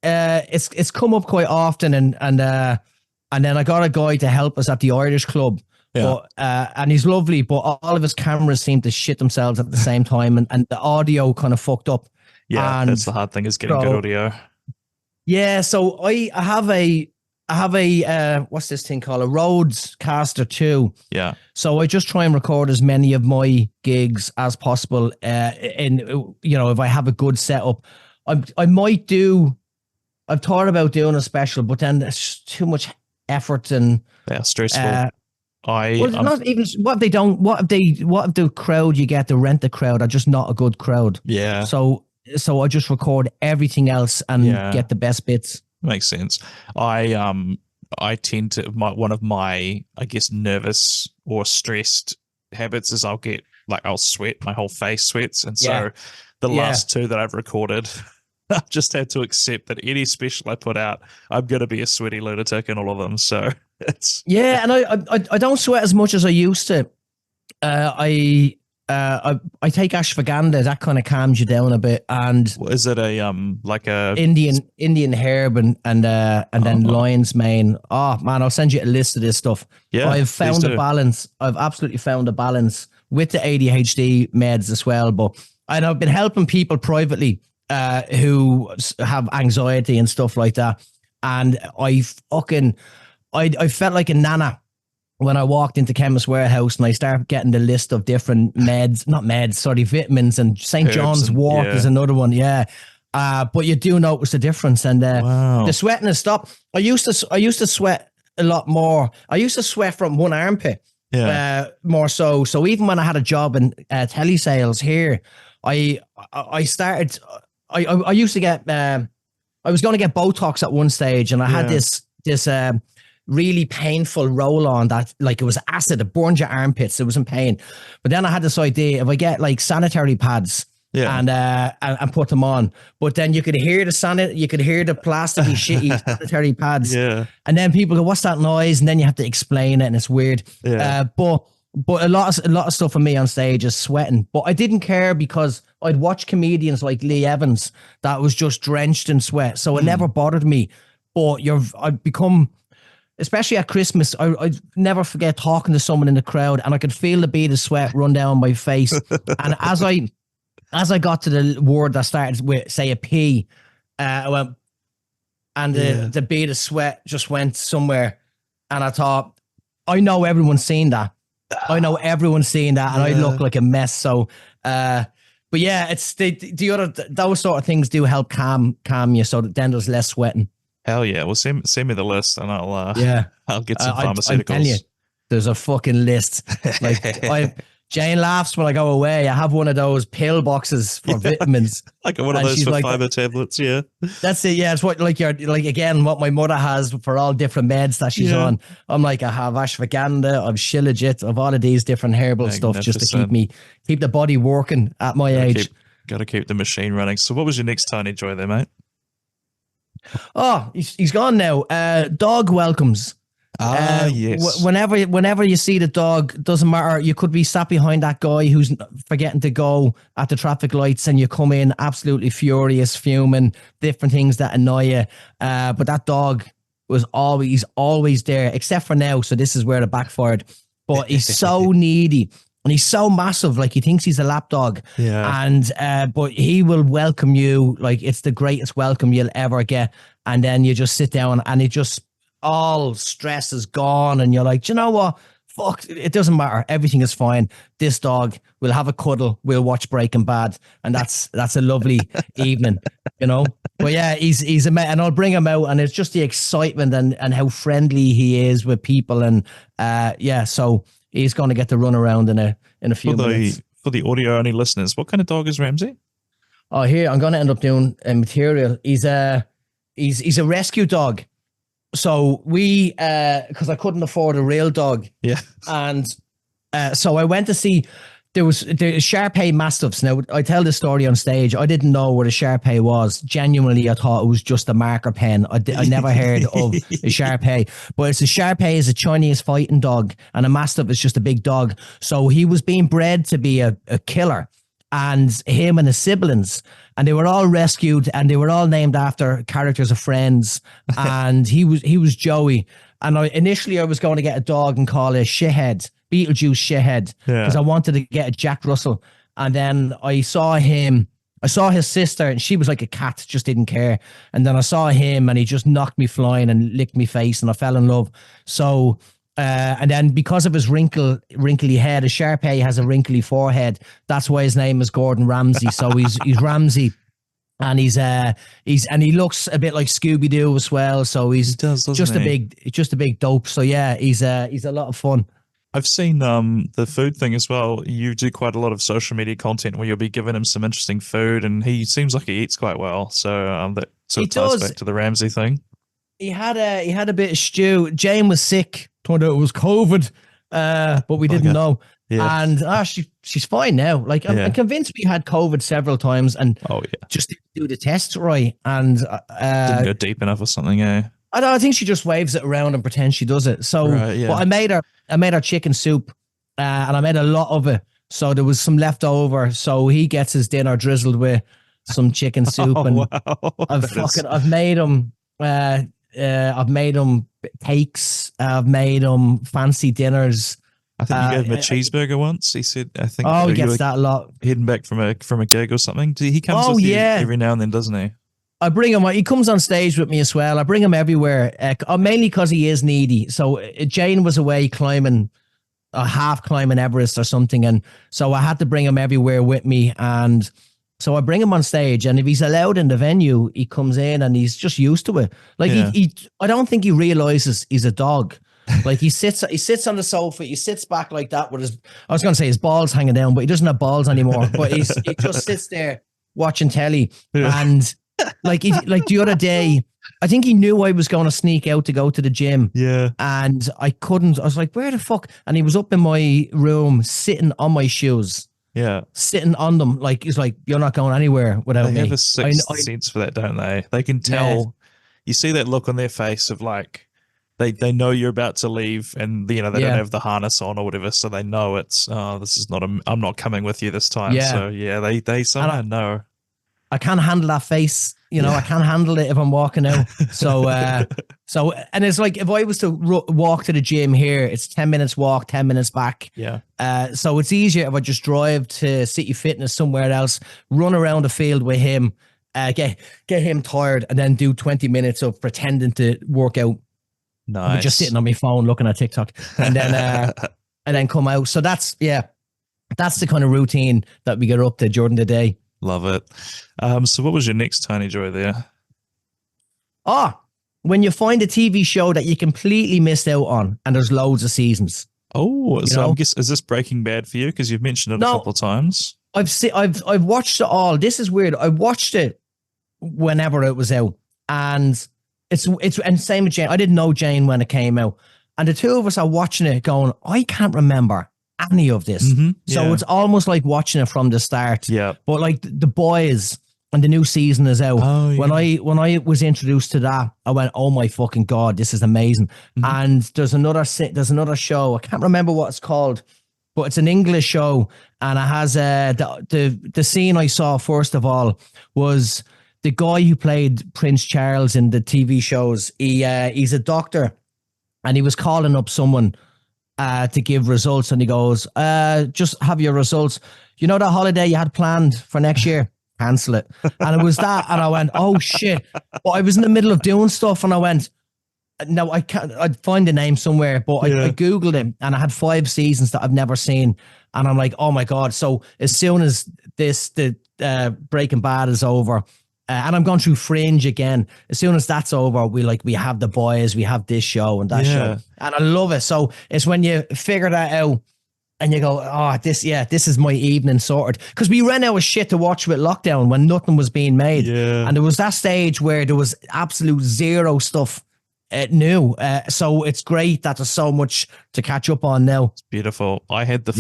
It's come up quite often, and then I got a guy to help us at the Irish Club. Yeah. But, and he's lovely, but all of his cameras seem to shit themselves at the same time, and the audio kind of fucked up. Yeah, and that's the hard thing, is getting good audio. Yeah, so I have a what's this thing called? A Rodecaster 2. Yeah. So I just try and record as many of my gigs as possible. If I have a good setup, I might do. I've thought about doing a special, but then it's too much effort and stressful. Not even what if they don't. What if the crowd you get to rent the crowd are just not a good crowd? Yeah. So I just record everything else and get the best bits. Makes sense. I tend to one of my, I guess, nervous or stressed habits is I'll sweat, my whole face sweats, and so the last two that I've recorded, I've just had to accept that any special I put out, I'm going to be a sweaty lunatic in all of them. So it's and I don't sweat as much as I used to. I take ashwagandha. That kind of calms you down a bit. And is it a like a Indian herb and then lion's mane? Oh man, I'll send you a list of this stuff. Yeah, I've found a balance. I've absolutely found a balance with the ADHD meds as well. And I've been helping people privately who have anxiety and stuff like that. And I felt like a nana when I walked into Chemist Warehouse and I started getting the list of different vitamins, and St. John's wort is another one. Yeah. But you do notice the difference, and the sweating has stopped. I used to sweat a lot more. I used to sweat from one armpit. More so. So even when I had a job in telesales here, I started. I used to get. I was going to get Botox at one stage, and I had this really painful roll on that, like, it was acid. It burned your armpits. It was in pain. But then I had this idea: if I get like sanitary pads. And put them on, but then you could hear the plasticky shitty sanitary pads, and then people go, "What's that noise?" And then you have to explain it, and it's weird. But a lot of stuff for me on stage is sweating. But I didn't care because I'd watch comedians like Lee Evans that was just drenched in sweat, so it never bothered me. But I've become, especially at Christmas, I never forget talking to someone in the crowd, and I could feel the bead of sweat run down my face, and as I got to the word that started with, say, a P, I went, and the bead of sweat just went somewhere. And I thought, I know everyone's seen that. And I look like a mess. So, but yeah, it's the other, those sort of things do help calm you, so that then there's less sweating. Hell yeah. Well, send me the list, and I'll get some pharmaceuticals. I'm telling you, there's a fucking list. Like, Jane laughs when I go away. I have one of those pill boxes for vitamins. Like one of those for fiber tablets, yeah. That's it, yeah. It's what, like, what my mother has for all different meds that she's on. I'm like, I have ashwagandha, I have shilajit, I have all of these different herbal stuff just to keep the body working at my age. Gotta keep the machine running. So what was your next tiny joy there, mate? Oh, he's gone now. Dog welcomes. Yes. Whenever you see the dog, doesn't matter. You could be sat behind that guy who's forgetting to go at the traffic lights, and you come in absolutely furious, fuming, different things that annoy you. But that dog was always there, except for now. So this is where it backfired. But he's so needy, and he's so massive. Like, he thinks he's a lap dog. Yeah. And but he will welcome you like it's the greatest welcome you'll ever get. And then you just sit down, and it just, all stress is gone, and you're like, do you know what? Fuck, it doesn't matter. Everything is fine. This dog, we'll have a cuddle. We'll watch Breaking Bad, and that's a lovely evening, you know. But yeah, he's a man, and I'll bring him out, and it's just the excitement and how friendly he is with people, and so he's going to get to run around in a few minutes. For the audio only listeners, what kind of dog is Ramsey? Oh, here I'm going to end up doing material. He's a rescue dog. So we, because I couldn't afford a real dog. Yeah. And so I went to see, there was Shar-Pei Mastiffs. Now, I tell this story on stage. I didn't know what a Shar-Pei was. Genuinely, I thought it was just a marker pen. I never heard of a Shar-Pei. But a Shar-Pei is a Chinese fighting dog, and a Mastiff is just a big dog. So he was being bred to be a killer. And him and his siblings, and they were all rescued, and they were all named after characters of Friends. And he was Joey. And initially I was going to get a dog and call it Shithead, Beetlejuice Shithead, because I wanted to get a Jack Russell. And then I saw his sister, and she was like a cat, just didn't care. And then I saw him, and he just knocked me flying and licked me face, and I fell in love. So. And then because of his wrinkly head, a Shar-Pei has a wrinkly forehead. That's why his name is Gordon Ramsay. So he's Ramsay, and he looks a bit like Scooby-Doo as well. So he's just a big dope. So yeah, he's a lot of fun. I've seen the food thing as well. You do quite a lot of social media content where you'll be giving him some interesting food, and he seems like he eats quite well. So that sort of ties back to the Ramsay thing. He had a bit of stew. Jane was sick. Turned out it was COVID, but we didn't know. Yeah. And she's fine now. Like I'm convinced we had COVID several times and just didn't do the tests right. And didn't go deep enough or something, eh? I think she just waves it around and pretends she does it. So, right, but I made her chicken soup, and I made a lot of it. So there was some left over. So he gets his dinner drizzled with some chicken soup, and wow. I've made him. I've made him cakes. I've made him fancy dinners. I think you gave him a cheeseburger once. He said, "I think." Oh, he gets that a lot. Heading back from a gig or something. He comes with you every now and then, doesn't he? I bring him. He comes on stage with me as well. I bring him everywhere, mainly because he is needy. So Jane was away climbing, half climbing Everest or something, and so I had to bring him everywhere with me. And so I bring him on stage, and if he's allowed in the venue, he comes in and he's just used to it. Like I don't think he realizes he's a dog. Like he sits on the sofa, he sits back like that with I was going to say his balls hanging down, but he doesn't have balls anymore. But he just sits there watching telly, and like the other day, I think he knew I was going to sneak out to go to the gym. Yeah, and I couldn't. I was like, where the fuck? And he was up in my room, sitting on my shoes. Yeah, sitting on them. Like he's like, you're not going anywhere without me. They have a sixth sense for that, don't they? They can tell. Yeah. You see that look on their face of like. They know you're about to leave, and they don't have the harness on or whatever, so they know it's this is not I'm not coming with you this time. Yeah. So they somehow know. I can't handle that face, I can't handle it if I'm walking out. So and it's like if I was to walk to the gym here, it's 10 minutes walk, 10 minutes back. Yeah. So it's easier if I just drive to City Fitness somewhere else, run around the field with him, get him tired, and then do 20 minutes of pretending to work out. Nice. Just sitting on my phone looking at TikTok, and then come out. So that's the kind of routine that we get up to during the day. Love it. So what was your next tiny joy there? When you find a TV show that you completely missed out on, and there's loads of seasons. Oh, so I guess is this Breaking Bad for you? Because you've mentioned it a couple of times. I've watched it all. This is weird. I watched it whenever it was out, and. And same with Jane. I didn't know Jane when it came out, and the two of us are watching it, going, I can't remember any of this. Mm-hmm. So it's almost like watching it from the start. Yeah. But like the boys and the new season is out. Oh, yeah. When I was introduced to that, I went, oh my fucking God, this is amazing. Mm-hmm. And there's another show. I can't remember what it's called, but it's an English show, and it has the scene I saw first of all was. The guy who played Prince Charles in the TV shows, he's a doctor, and he was calling up someone to give results, and he goes, just have your results. You know that holiday you had planned for next year? Cancel it. And it was that, and I went, oh shit. But I was in the middle of doing stuff, and I went, no, I can't. I'd find the name somewhere, but I Googled him, and I had 5 seasons that I've never seen, and I'm like, oh my God. So as soon as the Breaking Bad is over, and I'm going through Fringe again. As soon as that's over, we have The Boys, we have this show and that show, and I love it. So it's when you figure that out and you go, oh, this is my evening sorted. Because we ran out of shit to watch with lockdown when nothing was being made, and there was that stage where there was absolute zero stuff new. So it's great that there's so much to catch up on now. It's beautiful. I had the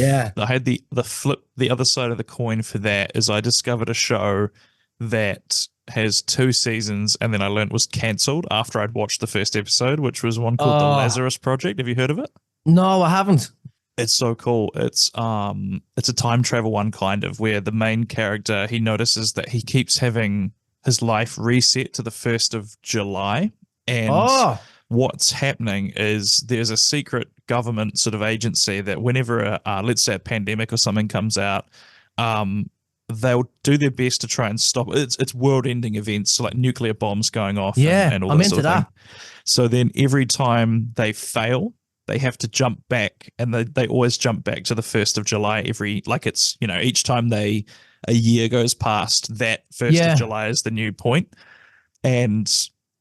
flip, the other side of the coin for that is I discovered a show that has 2 seasons, and then I learned was cancelled after I'd watched the first episode, which was one called The Lazarus Project. Have you heard of it? No, I haven't. It's so cool. It's a time travel one, kind of, where the main character, he notices that he keeps having his life reset to the 1st of July. And what's happening is there's a secret government sort of agency that whenever let's say a pandemic or something comes out, they'll do their best to try and stop it. It's world-ending events, so like nuclear bombs going off and all that sort of thing. So then every time they fail, they have to jump back, and they always jump back to the 1st of July each time a year goes past, that 1st of July is the new point. And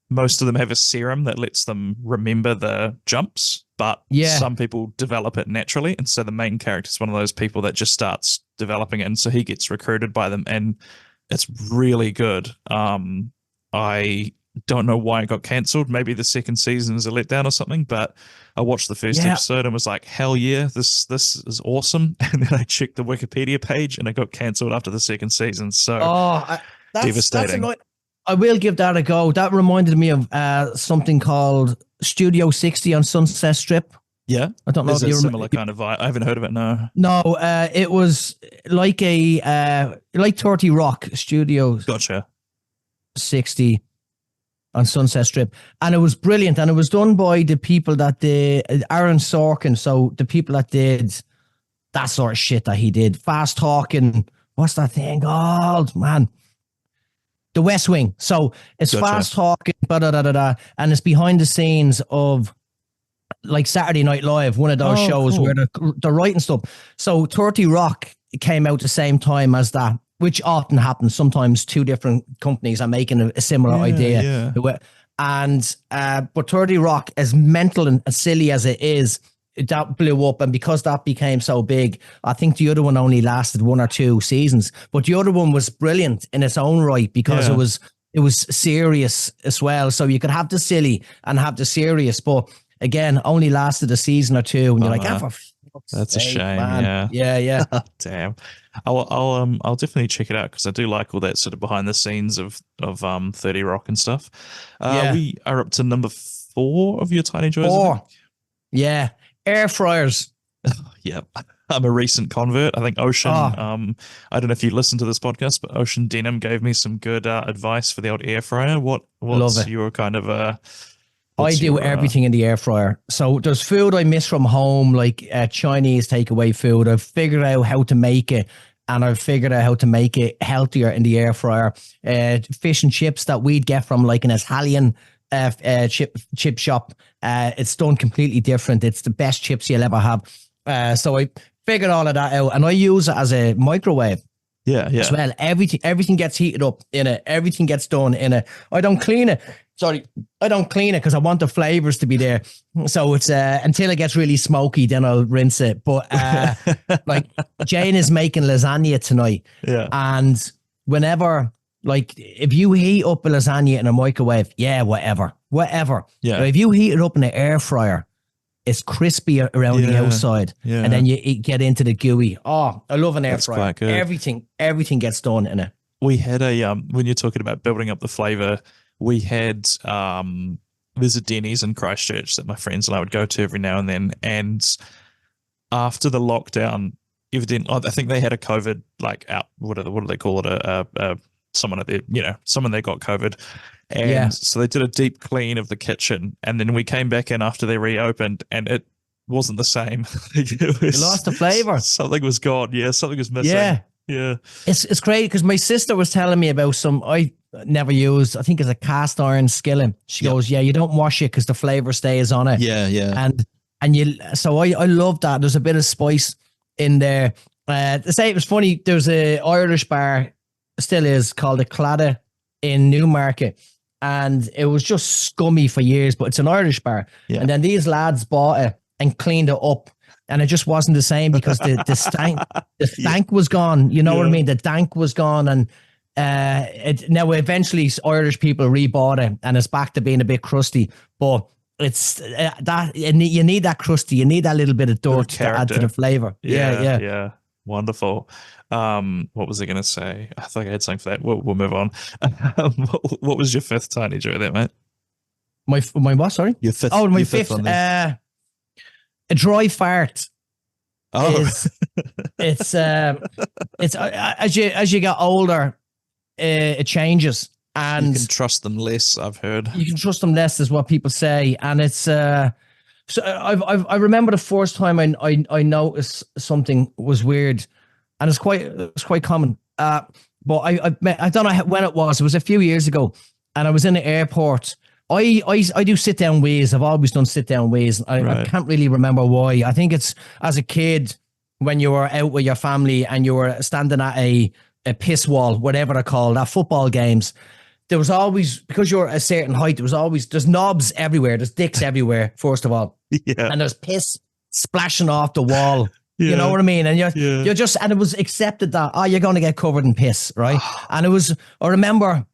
most of them have a serum that lets them remember the jumps, but some people develop it naturally. And so the main character is one of those people that just starts developing it. And so he gets recruited by them, and it's really good. I don't know why it got cancelled. Maybe the second season is a letdown or something, but I watched the first episode and was like, hell yeah, this is awesome. And then I checked the Wikipedia page and it got cancelled after the second season. So devastating. That's I will give that a go. That reminded me of something called Studio 60 on Sunset Strip. Yeah, I don't know if you're similar kind of vibe. I haven't heard of it. No, it was like like 30 Rock Studios. Gotcha. 60 on Sunset Strip, and it was brilliant, and it was done by the people that did Aaron Sorkin, so the people that did that sort of shit that he did, Fast Talking, what's that thing called, man? The West Wing. So it's gotcha. Fast Talking, and it's behind the scenes of like Saturday Night Live, one of those shows cool. where they're writing stuff. So 30 Rock came out the same time as that, which often happens. Sometimes two different companies are making a similar idea. Yeah. And but 30 Rock, as mental and as silly as it is, that blew up. And because that became so big, I think the other one only lasted 1 or 2 seasons. But the other one was brilliant in its own right because it was serious as well. So you could have the silly and have the serious, but again, only lasted a season or 2, and you're like, that's a shame. Man. Yeah. Damn. I'll definitely check it out because I do like all that sort of behind the scenes of 30 Rock and stuff. We are up to number 4 of your tiny joys. 4. Yeah, air fryers. Yep. I'm a recent convert. I think Ocean. I don't know if you listen to this podcast, but Ocean Denim gave me some good advice for the old air fryer. What's your kind of I do everything in the air fryer. So there's food I miss from home, like Chinese takeaway food. I've figured out how to make it, and I've figured out how to make it healthier in the air fryer. Fish and chips that we'd get from like an Italian chip shop. It's done completely different. It's the best chips you'll ever have. So I figured all of that out, and I use it as a microwave. Yeah. As well. Everything gets heated up in it. Everything gets done in it. I don't clean it because I want the flavors to be there. So it's until it gets really smoky, then I'll rinse it. But like Jane is making lasagna tonight. Yeah. And whenever, like, if you heat up a lasagna in a microwave, whatever. Yeah. But if you heat it up in an air fryer, it's crispy around the outside, and then you get into the gooey. Oh, I love an air fryer. Everything gets done in it. We had when you're talking about building up the flavor, we had there's a Denny's in Christchurch that my friends and I would go to every now and then. And after the lockdown, I think they had a COVID what do they call it? Someone they got COVID. And so they did a deep clean of the kitchen, and then we came back in after they reopened, and it wasn't the same. You lost the flavor. Something was gone. Yeah, something was missing. Yeah. It's great because my sister was telling me about some I never used. I think it's a cast iron skillet. She goes, you don't wash it because the flavor stays on it. Yeah. So I love that. There's a bit of spice in there. To say it was funny, there's a Irish bar, still is, called the Claddagh in Newmarket. And it was just scummy for years, but it's an Irish bar. Yeah. And then these lads bought it and cleaned it up, and it just wasn't the same because the stank was gone. You know what I mean? The dank was gone, and now eventually Irish people rebought it, and it's back to being a bit crusty. But it's that you need that crusty, you need that little bit of dirt to add to the flavor. Yeah. Wonderful. What was I going to say? I thought I had something for that. We'll move on. What was your 5th tiny joy there, mate? My what? Sorry, your 5th. Oh, my 5th. A dry fart. Oh, it's as you get older, it changes, and you can trust them less. I've heard you can trust them less, is what people say, and it's. So I remember the first time I noticed something was weird, and it's quite common. But I don't know when it was. It was a few years ago, and I was in the airport. I do sit down ways. I've always done sit down ways. I can't really remember why. I think it's as a kid when you were out with your family and you were standing at a piss wall, whatever they're called, at football games. There was always, because you're a certain height, there's knobs everywhere. There's dicks everywhere, first of all. Yeah. And there's piss splashing off the wall. Yeah. You know what I mean? And you're just, and it was accepted that, you're going to get covered in piss, right? And I remember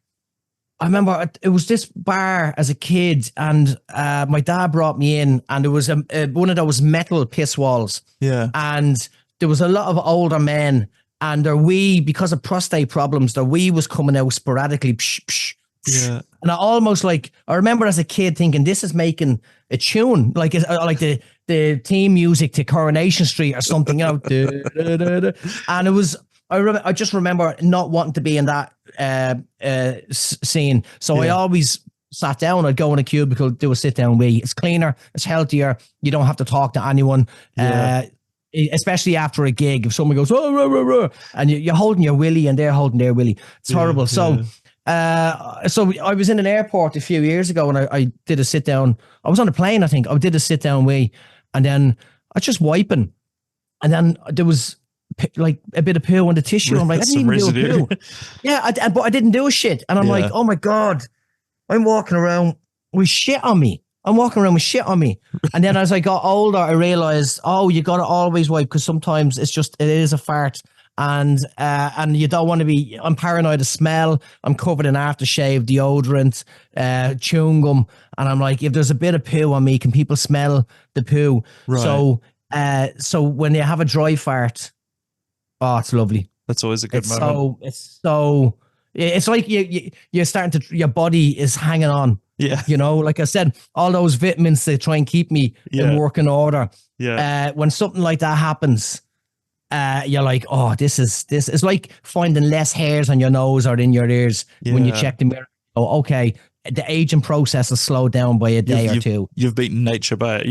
I remember it was this bar as a kid, and my dad brought me in, and there was one of those metal piss walls. Yeah. And there was a lot of older men, and their wee, because of prostate problems, their wee was coming out sporadically. Psh, psh, psh. Yeah. And I remember as a kid thinking, this is making a tune, like the theme music to Coronation Street or something, And it was, I just remember not wanting to be in that scene. So I always sat down. I'd go in a cubicle, do a sit down wee. It's cleaner, it's healthier. You don't have to talk to anyone. Especially after a gig, if someone goes, oh, rah, rah, rah, and you're holding your willy and they're holding their willy. It's horrible. So I was in an airport a few years ago, and I did a sit down. I was on a plane, I think. I did a sit down wee, and then I was just wiping, and then there was like a bit of poo on the tissue. I'm like, I didn't even do a poo. Yeah, but I didn't do a shit, and I'm like, oh my god, I'm walking around with shit on me. And then as I got older, I realized, you got to always wipe, because sometimes it is a fart. And you don't want to be. I'm paranoid of smell. I'm covered in aftershave, deodorant, chewing gum, and I'm like, if there's a bit of poo on me, can people smell the poo? Right. So when you have a dry fart, it's lovely. That's always a good moment. It's like you're starting to. Your body is hanging on. Yeah. Like I said, all those vitamins to try and keep me in working order. Yeah. When something like that happens, you're like, this is like finding less hairs on your nose or in your ears when you check the mirror. Oh, okay. The aging process has slowed down by a day or two. You've beaten nature a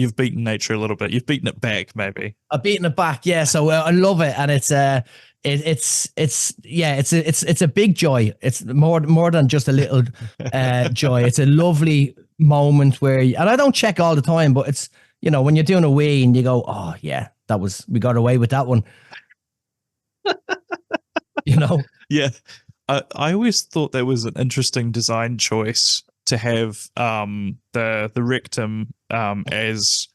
little bit. You've beaten it back, maybe. I've beaten it back, yeah. So I love it, and it's a big joy. It's more than just a little joy. It's a lovely moment where, and I don't check all the time, but it's when you're doing a wee and you go, oh yeah, we got away with that one. Yeah. I always thought that was an interesting design choice to have the rectum as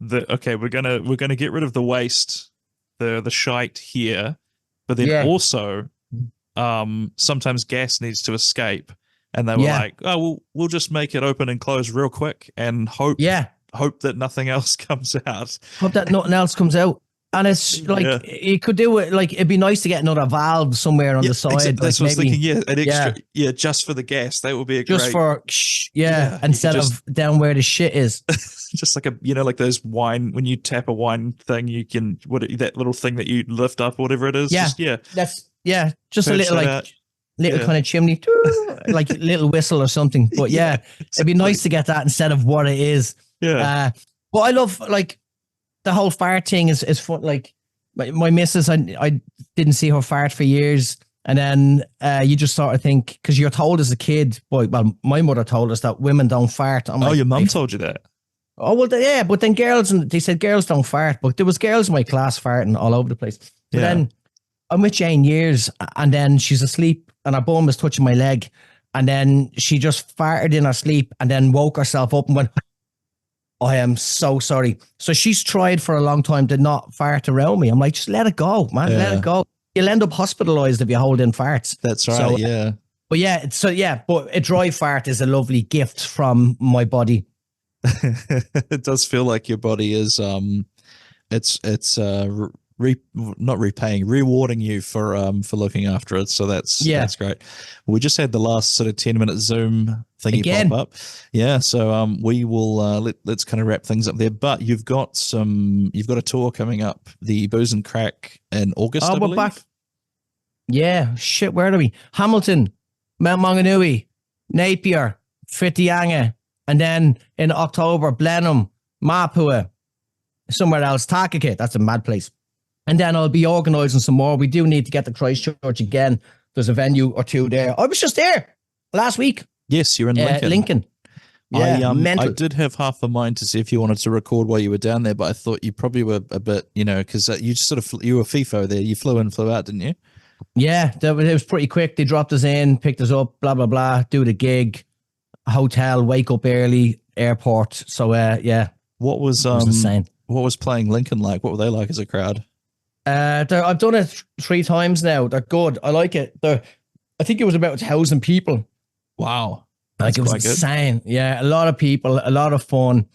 we're gonna get rid of the waste, the shite here, but then also sometimes gas needs to escape, and they were like, we'll just make it open and close real quick and hope that nothing else comes out. Hope that nothing else comes out. And it's like you could do it. Like it'd be nice to get another valve somewhere on the side. Exactly. That's what I was thinking. Yeah, an extra. Just for the gas, that would be just for instead of down where the shit is. Just like like those wine, when you tap a wine thing, you can that little thing that you lift up, whatever it is. Just a little kind of chimney, like a little whistle or something. But it'd be nice to get that instead of what it is. Yeah. But I love the whole fart thing is fun. Like my missus, I didn't see her fart for years. And then you just sort of think, because you're told as a kid, my mother told us that women don't fart. Your mum told you that? Oh, well, but then they said girls don't fart. But there was girls in my class farting all over the place. But then I'm with Jane years, and then she's asleep and her bum is touching my leg. And then she just farted in her sleep and then woke herself up and went, I am so sorry. So she's tried for a long time to not fart around me. I'm like, just let it go, man. Let it go. You'll end up hospitalized if you hold in farts. That's right. But a dry fart is a lovely gift from my body. It does feel like your body is rewarding you for looking after it. So that's great. We just had the last sort of 10-minute Zoom thingy pop up. Yeah. So we will let's kind of wrap things up there. But you've got a tour coming up, the Booze and Craic in August. Oh, we're back. Yeah. Shit. Where are we? Hamilton, Mount Maunganui, Napier, Whitianga, and then in October, Blenheim, Mapua, somewhere else, Takakit. That's a mad place. And then I'll be organising some more. We do need to get to Christchurch again. There's a venue or two there. I was just there last week. Yes, you're in Lincoln. Yeah, I did have half a mind to see if you wanted to record while you were down there, but I thought you probably were a bit, because you just you were FIFO there. You flew in, flew out, didn't you? Yeah, it was pretty quick. They dropped us in, picked us up, blah, blah, blah, do the gig, hotel, wake up early, airport. So, What was insane. What was playing Lincoln like? What were they like as a crowd? I've done it 3 times now. They're good. I like it. I think it was about 1,000 people. Wow. Like, it was insane. Yeah, a lot of people, a lot of fun.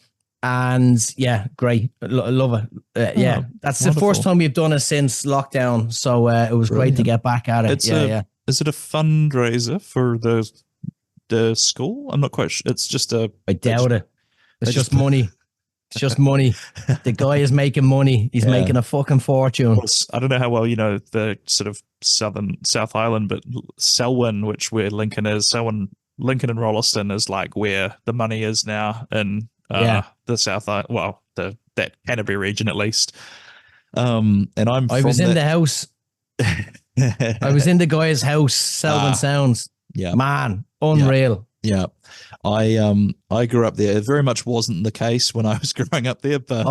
And yeah, great. I love it. Yeah, that's wonderful. The first time we've done it since lockdown. So it was great to get back at it. Is it a fundraiser for the school? I'm not quite sure. It's just I doubt it. It's just money. It's just money. The guy is making money. He's making a fucking fortune. Well, I don't know how well you know the sort of South Island, but Selwyn, which where Lincoln is, Lincoln and Rolleston is like where the money is now in the South Island. Well, that Canterbury region at least. And I was in the house. I was in the guy's house. Selwyn Sounds. Yeah, man, unreal. Yeah. I grew up there. It very much wasn't the case when I was growing up there, but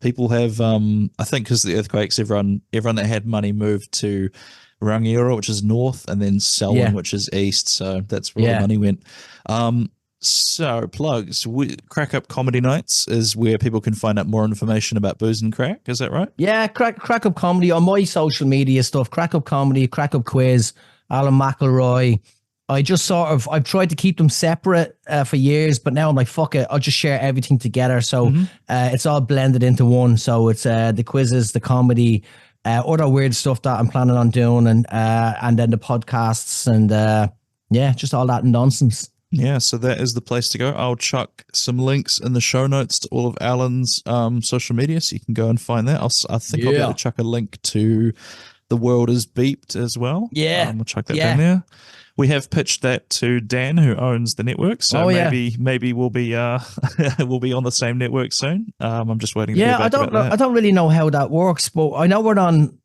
people have I think because of the earthquakes, everyone that had money moved to Rangiora, which is north, and then Selwyn, which is east. So that's where the money went. So plugs. Crack Up Comedy Nights is where people can find out more information about booze and crack. Is that right? Yeah, Crack Up Comedy on my social media stuff. Crack Up Comedy, Crack Up Quiz, Alan McElroy. I've tried to keep them separate for years, but now I'm like, fuck it, I'll just share everything together. So it's all blended into one. So it's the quizzes, the comedy, other weird stuff that I'm planning on doing, and then the podcasts, and just all that nonsense. Yeah, so that is the place to go. I'll chuck some links in the show notes to all of Alan's social media, so you can go and find that. I think I'll be able to chuck a link to The World Is Beeped as well. Yeah. We'll chuck that down there. We have pitched that to Dan, who owns the network. So maybe we'll be we'll be on the same network soon. I'm just waiting to hear back about that. I don't really know how that works, but I know we're on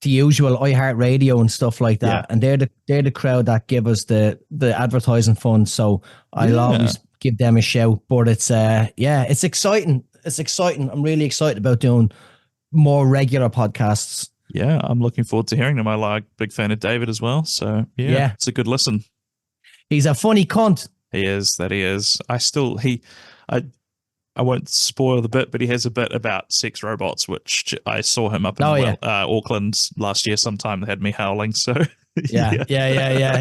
the usual iHeartRadio and stuff like that, and they're the crowd that give us the advertising funds. So I'll always give them a shout. But it's it's exciting. It's exciting. I'm really excited about doing more regular podcasts. Yeah, I'm looking forward to hearing them. I like big fan of David as well. So yeah, it's a good listen. He's a funny cunt. He is. I won't spoil the bit, but he has a bit about sex robots, which I saw him up in Auckland last year sometime that had me howling. So yeah.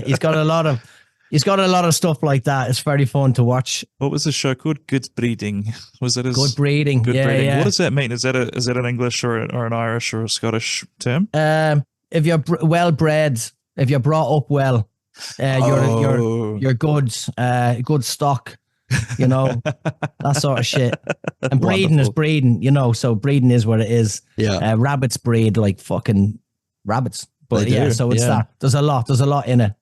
He's got a lot of stuff like that. It's very fun to watch. What was the show called? Good Breeding. Was it Good Breeding? Good Breeding. Yeah. What does that mean? Is that an English or an Irish or a Scottish term? If you're well bred, if you're brought up well, you're good. Good stock. You know, that sort of shit. And breeding is breeding, you know, so breeding is what it is. Yeah. Rabbits breed like fucking rabbits. But so it's that. There's a lot in it.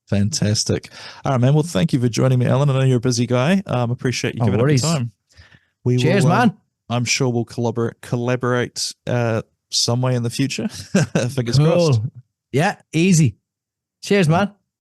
Fantastic. All right, man. Well, thank you for joining me, Alan. I know you're a busy guy. Appreciate you giving up your time. Cheers, man. I'm sure we'll collaborate some way in the future. Fingers crossed. Yeah, easy. Cheers, man.